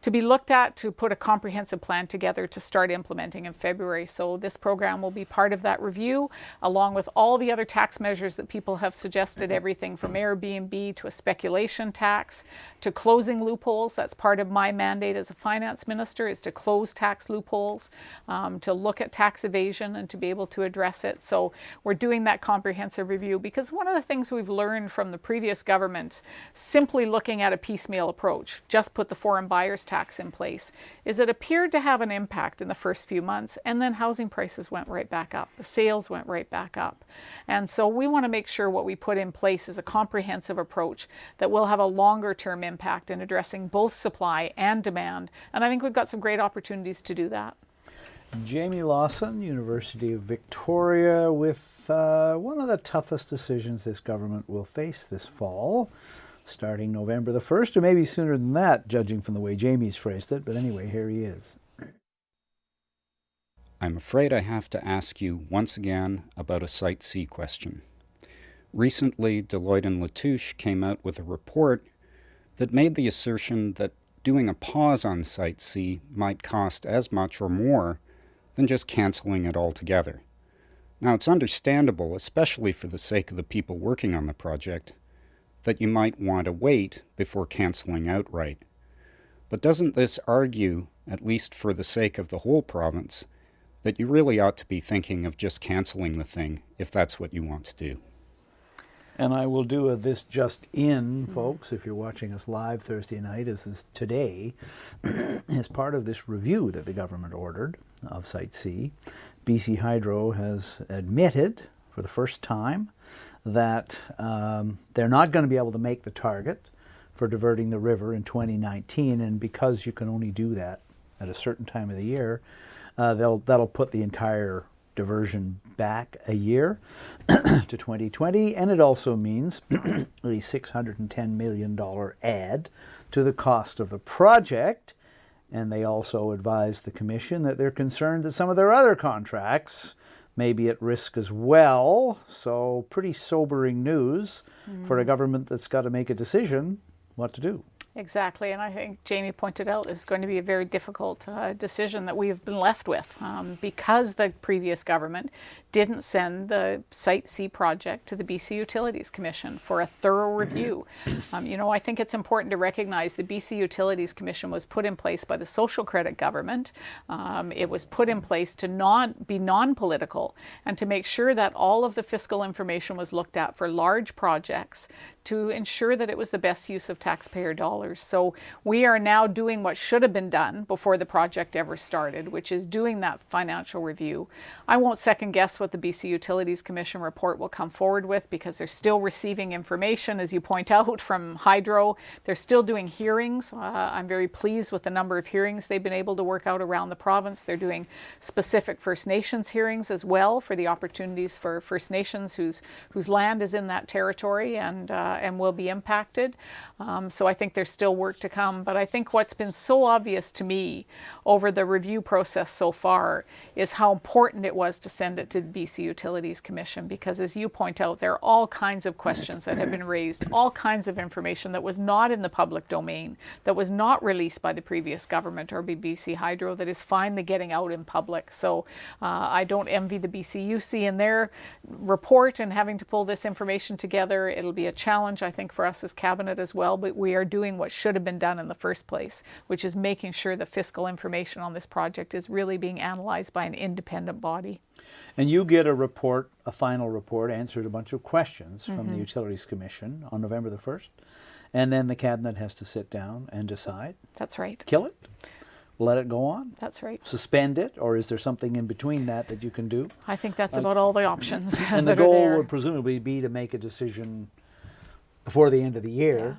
Speaker 8: to be looked at to put a comprehensive plan together to start implementing in February. So this program will be part of that review, along with all the other tax measures that people have suggested, everything from Airbnb to a speculation tax to closing loopholes. That's part of my mandate as a finance minister, is to close tax loopholes, to look at tax evasion and to be able to address it. So we're doing that comprehensive review, because one of the things we've learned from the previous government, simply looking at a piecemeal approach, just put the foreign buyers tax in place, is it appeared to have an impact in the first few months, and then housing prices went right back up. The sales went right back up. And so we want to make sure what we put in place is a comprehensive approach that will have a longer term impact in addressing both supply and demand. And I think we've got some great opportunities to do that.
Speaker 7: Jamie Lawson, University of Victoria, with one of the toughest decisions this government will face this fall, starting November the 1st, or maybe sooner than that, judging from the way Jamie's phrased it. But anyway, here he is.
Speaker 2: I'm afraid I have to ask you once again about a Site C question. Recently, Deloitte and Latouche came out with a report that made the assertion that doing a pause on Site C might cost as much or more than just canceling it altogether. Now, it's understandable, especially for the sake of the people working on the project, that you might want to wait before canceling outright. But doesn't this argue, at least for the sake of the whole province, that you really ought to be thinking of just canceling the thing if that's what you want to do?
Speaker 7: And I will do a this just in, folks, if you're watching us live Thursday night, as is today, as part of this review that the government ordered of Site C, BC Hydro has admitted for the first time that they're not going to be able to make the target for diverting the river in 2019, and because you can only do that at a certain time of the year, that'll put the entire diversion back a year to 2020, and it also means a $610 million add to the cost of the project. And they also advised the Commission that they're concerned that some of their other contracts may be at risk as well. So pretty sobering news for a government that's got to make a decision what to do.
Speaker 8: Exactly, and I think Jamie pointed out this is going to be a very difficult decision that we have been left with because the previous government didn't send the Site C project to the BC Utilities Commission for a thorough review. You know, I think it's important to recognize the BC Utilities Commission was put in place by the Social Credit government. It was put in place to be non-political and to make sure that all of the fiscal information was looked at for large projects to ensure that it was the best use of taxpayer dollars. So we are now doing what should have been done before the project ever started, which is doing that financial review. I won't second guess what the BC Utilities Commission report will come forward with because they're still receiving information, as you point out, from Hydro. They're still doing hearings. I'm very pleased with the number of hearings they've been able to work out around the province. They're doing specific First Nations hearings as well for the opportunities for First Nations whose land is in that territory and will be impacted. So I think there's still work to come. But I think what's been so obvious to me over the review process so far is how important it was to send it to the BC Utilities Commission, because as you point out, there are all kinds of questions that have been raised, all kinds of information that was not in the public domain, that was not released by the previous government or BC Hydro, that is finally getting out in public. So I don't envy the BCUC in their report and having to pull this information together. It'll be a challenge, I think, for us as Cabinet as well, but we are doing what should have been done in the first place, which is making sure the fiscal information on this project is really being analyzed by an independent body.
Speaker 7: And you get a report, a final report, answered a bunch of questions from the Utilities Commission on November the 1st. And then the Cabinet has to sit down and decide.
Speaker 8: That's right.
Speaker 7: Kill it? Let it go on?
Speaker 8: That's right.
Speaker 7: Suspend it? Or is there something in between that you can do?
Speaker 8: I think that's about all the options.
Speaker 7: And the goal would presumably be to make a decision before the end of the year.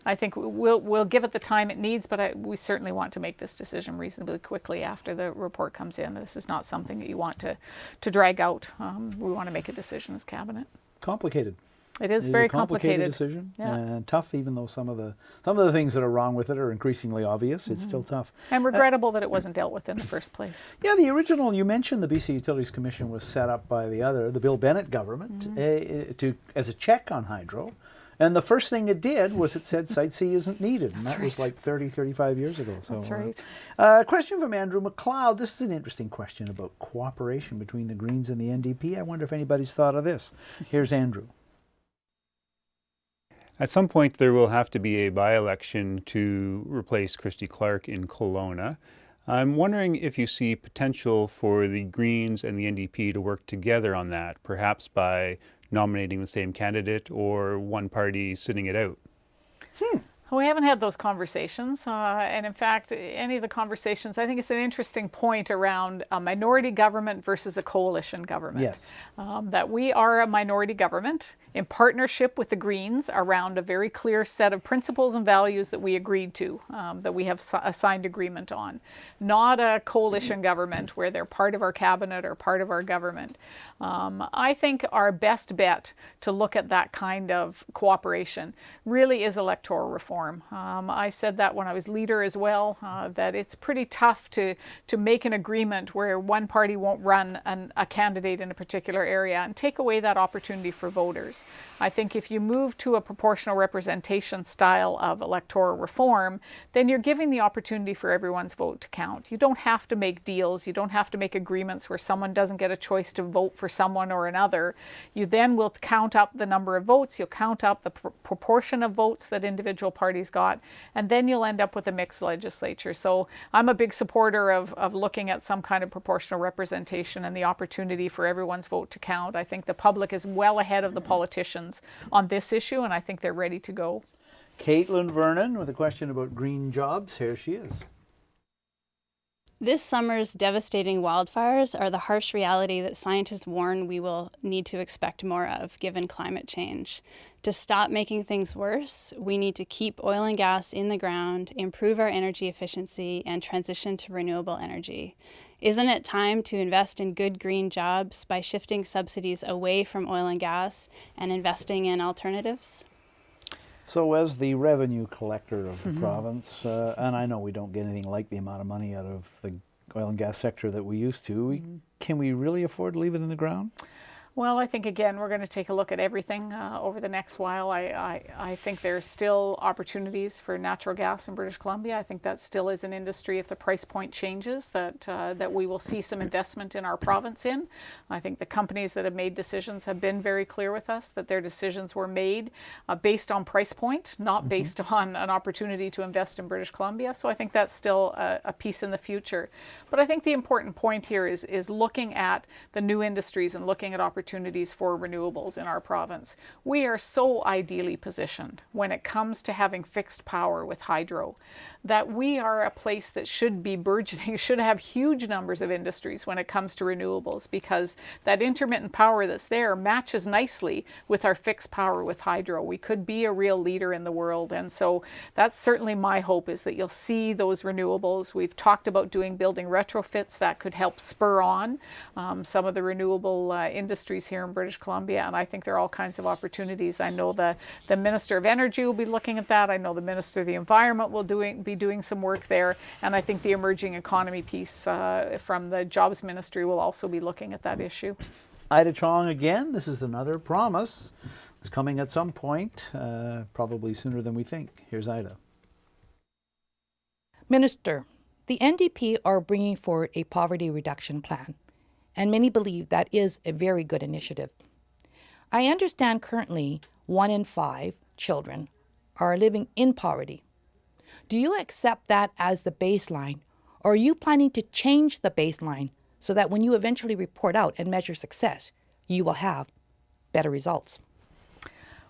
Speaker 8: I think we'll give it the time it needs, but we certainly want to make this decision reasonably quickly after the report comes in. This is not something that you want to drag out. We want to make a decision as Cabinet.
Speaker 7: Complicated.
Speaker 8: It is very complicated
Speaker 7: decision, and tough. Even though some of the things that are wrong with it are increasingly obvious, it's still tough.
Speaker 8: And regrettable that it wasn't dealt with in the first place.
Speaker 7: Yeah, the original, you mentioned the BC Utilities Commission was set up by the Bill Bennett government as a check on Hydro. And the first thing it did was it said Site C isn't needed. And that was like 30, 35 years ago. So,
Speaker 8: that's right.
Speaker 7: Question from Andrew McLeod. This is an interesting question about cooperation between the Greens and the NDP. I wonder if anybody's thought of this. Here's Andrew.
Speaker 1: At some point, there will have to be a by-election to replace Christy Clark in Kelowna. I'm wondering if you see potential for the Greens and the NDP to work together on that, perhaps by nominating the same candidate or one party sitting it out.
Speaker 8: We haven't had those conversations, and in fact, any of the conversations, I think it's an interesting point around a minority government versus a coalition government.
Speaker 7: Yes.
Speaker 8: That we are a minority government in partnership with the Greens around a very clear set of principles and values that we agreed to, that we have a signed agreement on. Not a coalition government where they're part of our cabinet or part of our government. I think our best bet to look at that kind of cooperation really is electoral reform. reform. I said that when I was leader as well, that it's pretty tough to make an agreement where one party won't run a candidate in a particular area and take away that opportunity for voters. I think if you move to a proportional representation style of electoral reform, then you're giving the opportunity for everyone's vote to count. You don't have to make deals, you don't have to make agreements where someone doesn't get a choice to vote for someone or another. You then will count up the number of votes, you'll count up the proportion of votes that individual parties got, and then you'll end up with a mixed legislature. So I'm a big supporter of looking at some kind of proportional representation and the opportunity for everyone's vote to count. I think the public is well ahead of the politicians on this issue, and I think they're ready to go.
Speaker 7: Caitlin Vernon with a question about green jobs. Here she is.
Speaker 19: This summer's devastating wildfires are the harsh reality that scientists warn we will need to expect more of given climate change. To stop making things worse, we need to keep oil and gas in the ground, improve our energy efficiency, and transition to renewable energy. Isn't it time to invest in good green jobs by shifting subsidies away from oil and gas and investing in alternatives?
Speaker 7: So as the revenue collector of the province, and I know we don't get anything like the amount of money out of the oil and gas sector that we used to, can we really afford to leave it in the ground?
Speaker 8: Well, I think, again, we're going to take a look at everything over the next while. I think there's still opportunities for natural gas in British Columbia. I think that still is an industry, if the price point changes, that we will see some investment in our province in. I think the companies that have made decisions have been very clear with us that their decisions were made based on price point, not based on an opportunity to invest in British Columbia. So I think that's still a piece in the future. But I think the important point here is looking at the new industries and looking at opportunities for renewables in our province. We are so ideally positioned when it comes to having fixed power with hydro that we are a place that should be burgeoning, should have huge numbers of industries when it comes to renewables, because that intermittent power that's there matches nicely with our fixed power with hydro. We could be a real leader in the world, and so that's certainly my hope, is that you'll see those renewables. We've talked about building retrofits that could help spur on some of the renewable industries here in British Columbia, and I think there are all kinds of opportunities. I know the Minister of Energy will be looking at that. I know the Minister of the Environment will be doing some work there, and I think the emerging economy piece from the Jobs Ministry will also be looking at that issue.
Speaker 7: Ida Chong again. This is another promise. It's coming at some point, probably sooner than we think. Here's Ida.
Speaker 14: Minister, the NDP are bringing forward a poverty reduction plan, and many believe that is a very good initiative. I understand currently 1 in 5 children are living in poverty. Do you accept that as the baseline, or are you planning to change the baseline so that when you eventually report out and measure success, you will have better results?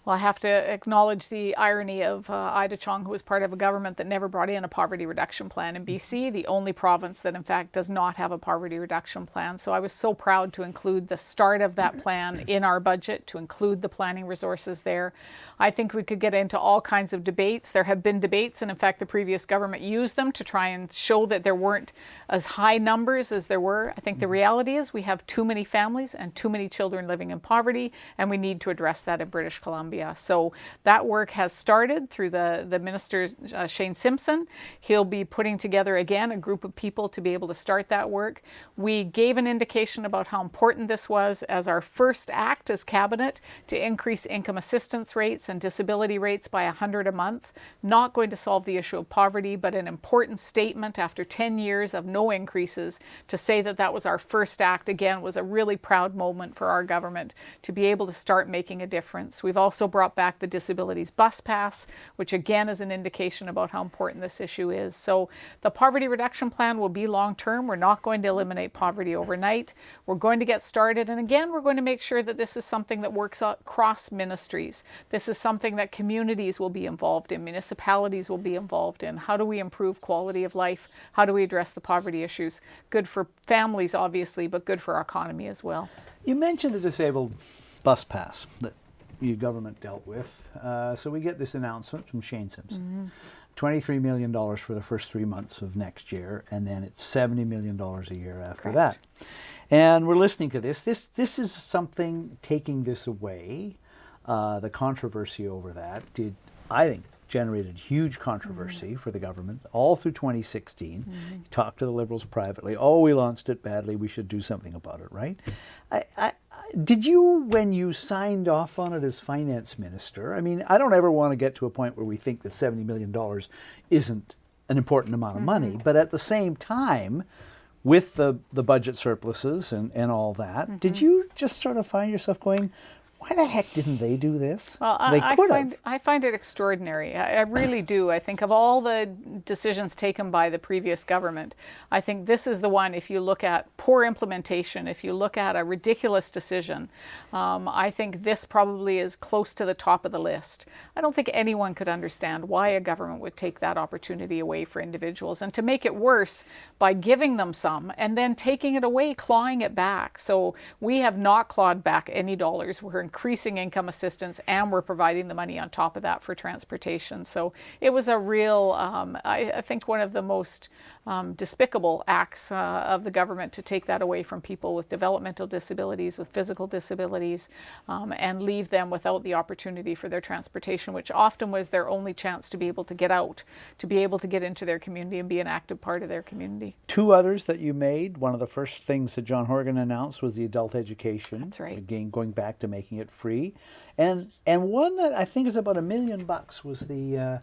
Speaker 8: Well, I have to acknowledge the irony of Ida Chong, who was part of a government that never brought in a poverty reduction plan in BC, the only province that in fact does not have a poverty reduction plan. So I was so proud to include the start of that plan in our budget, to include the planning resources there. I think we could get into all kinds of debates. There have been debates, and in fact the previous government used them to try and show that there weren't as high numbers as there were. I think the reality is we have too many families and too many children living in poverty, and we need to address that in British Columbia. So that work has started through the Minister, Shane Simpson. He'll be putting together again a group of people to be able to start that work. We gave an indication about how important this was as our first act as Cabinet to increase income assistance rates and disability rates by $100 a month. Not going to solve the issue of poverty, but an important statement after 10 years of no increases to say that that was our first act. Again, was a really proud moment for our government to be able to start making a difference. We've also brought back the disabilities bus pass, which again is an indication about how important this issue is. So the poverty reduction plan will be long term. We're not going to eliminate poverty overnight. We're going to get started, and again we're going to make sure that this is something that works across ministries. This is something that communities will be involved in, municipalities will be involved in. How do we improve quality of life? How do we address the poverty issues? Good for families obviously, but good for our economy as well.
Speaker 7: You mentioned the disabled bus pass that your government dealt with. So we get this announcement from Shane Simpson. $23 million for the first 3 months of next year, and then it's $70 million a year after that. And we're listening to this. This is something, taking this away, the controversy over that, I think, generated huge controversy for the government all through 2016. Talked to the Liberals privately. Oh, we launched it badly. We should do something about it, right? Did you, when you signed off on it as finance minister, I mean, I don't ever want to get to a point where we think that $70 million isn't an important amount of money, but at the same time, with the budget surpluses and all that, did you just sort of find yourself going, why the heck didn't they do this?
Speaker 8: Well, I find it extraordinary. I really do. I think of all the decisions taken by the previous government, I think this is the one, if you look at poor implementation, if you look at a ridiculous decision, I think this probably is close to the top of the list. I don't think anyone could understand why a government would take that opportunity away for individuals, and to make it worse by giving them some and then taking it away, clawing it back. So we have not clawed back any dollars. We're increasing income assistance, and we're providing the money on top of that for transportation. So it was a real, I think, one of the most despicable acts of the government to take that away from people with developmental disabilities, with physical disabilities, and leave them without the opportunity for their transportation, which often was their only chance to be able to get out, to be able to get into their community and be an active part of their community.
Speaker 7: Two others that you made. One of the first things that John Horgan announced was the adult education.
Speaker 8: That's right.
Speaker 7: Again, going back to making it free. And one that I think is about $1 million was the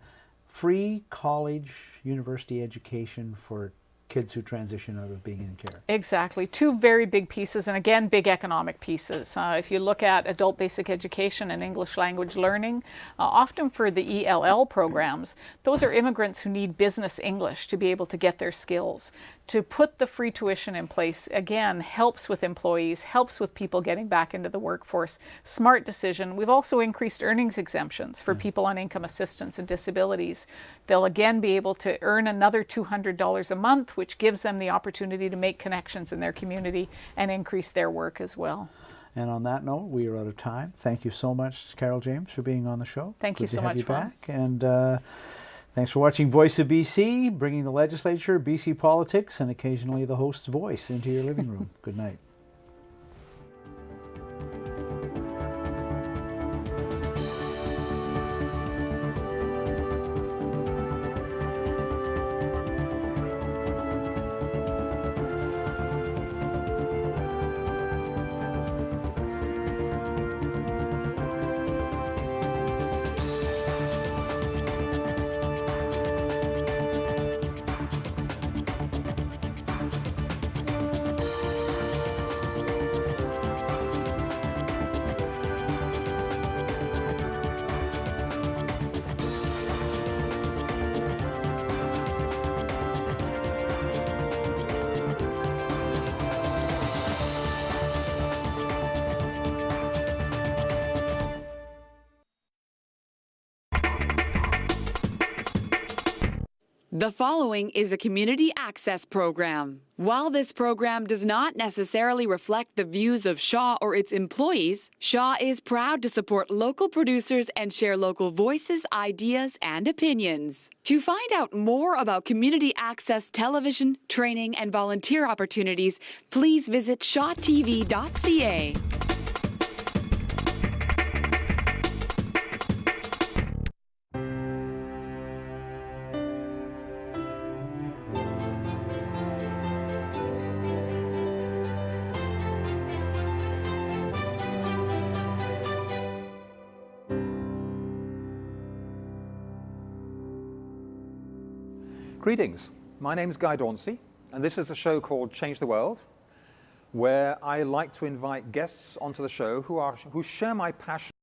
Speaker 7: free college university education for kids who transition out of being in care.
Speaker 8: Exactly. Two very big pieces, and again, big economic pieces. If you look at adult basic education and English language learning, often for the ELL programs, those are immigrants who need business English to be able to get their skills. To put the free tuition in place, again, helps with employees, helps with people getting back into the workforce. Smart decision. We've also increased earnings exemptions for people on income assistance and disabilities. They'll again be able to earn another $200 a month, which gives them the opportunity to make connections in their community and increase their work as well.
Speaker 7: And on that note, we are out of time. Thank you so much, Carole James, for being on the show.
Speaker 8: Thank you so much, Vaughn.
Speaker 7: And thanks for watching Voice of BC, bringing the legislature, BC politics, and occasionally the host's voice into your living room. Good night.
Speaker 4: The following is a community access program. While this program does not necessarily reflect the views of Shaw or its employees, Shaw is proud to support local producers and share local voices, ideas, and opinions. To find out more about community access television, training, and volunteer opportunities, please visit shawtv.ca.
Speaker 5: Greetings, my name is Guy Dauncey, and this is a show called Change the World, where I like to invite guests onto the show who share my passion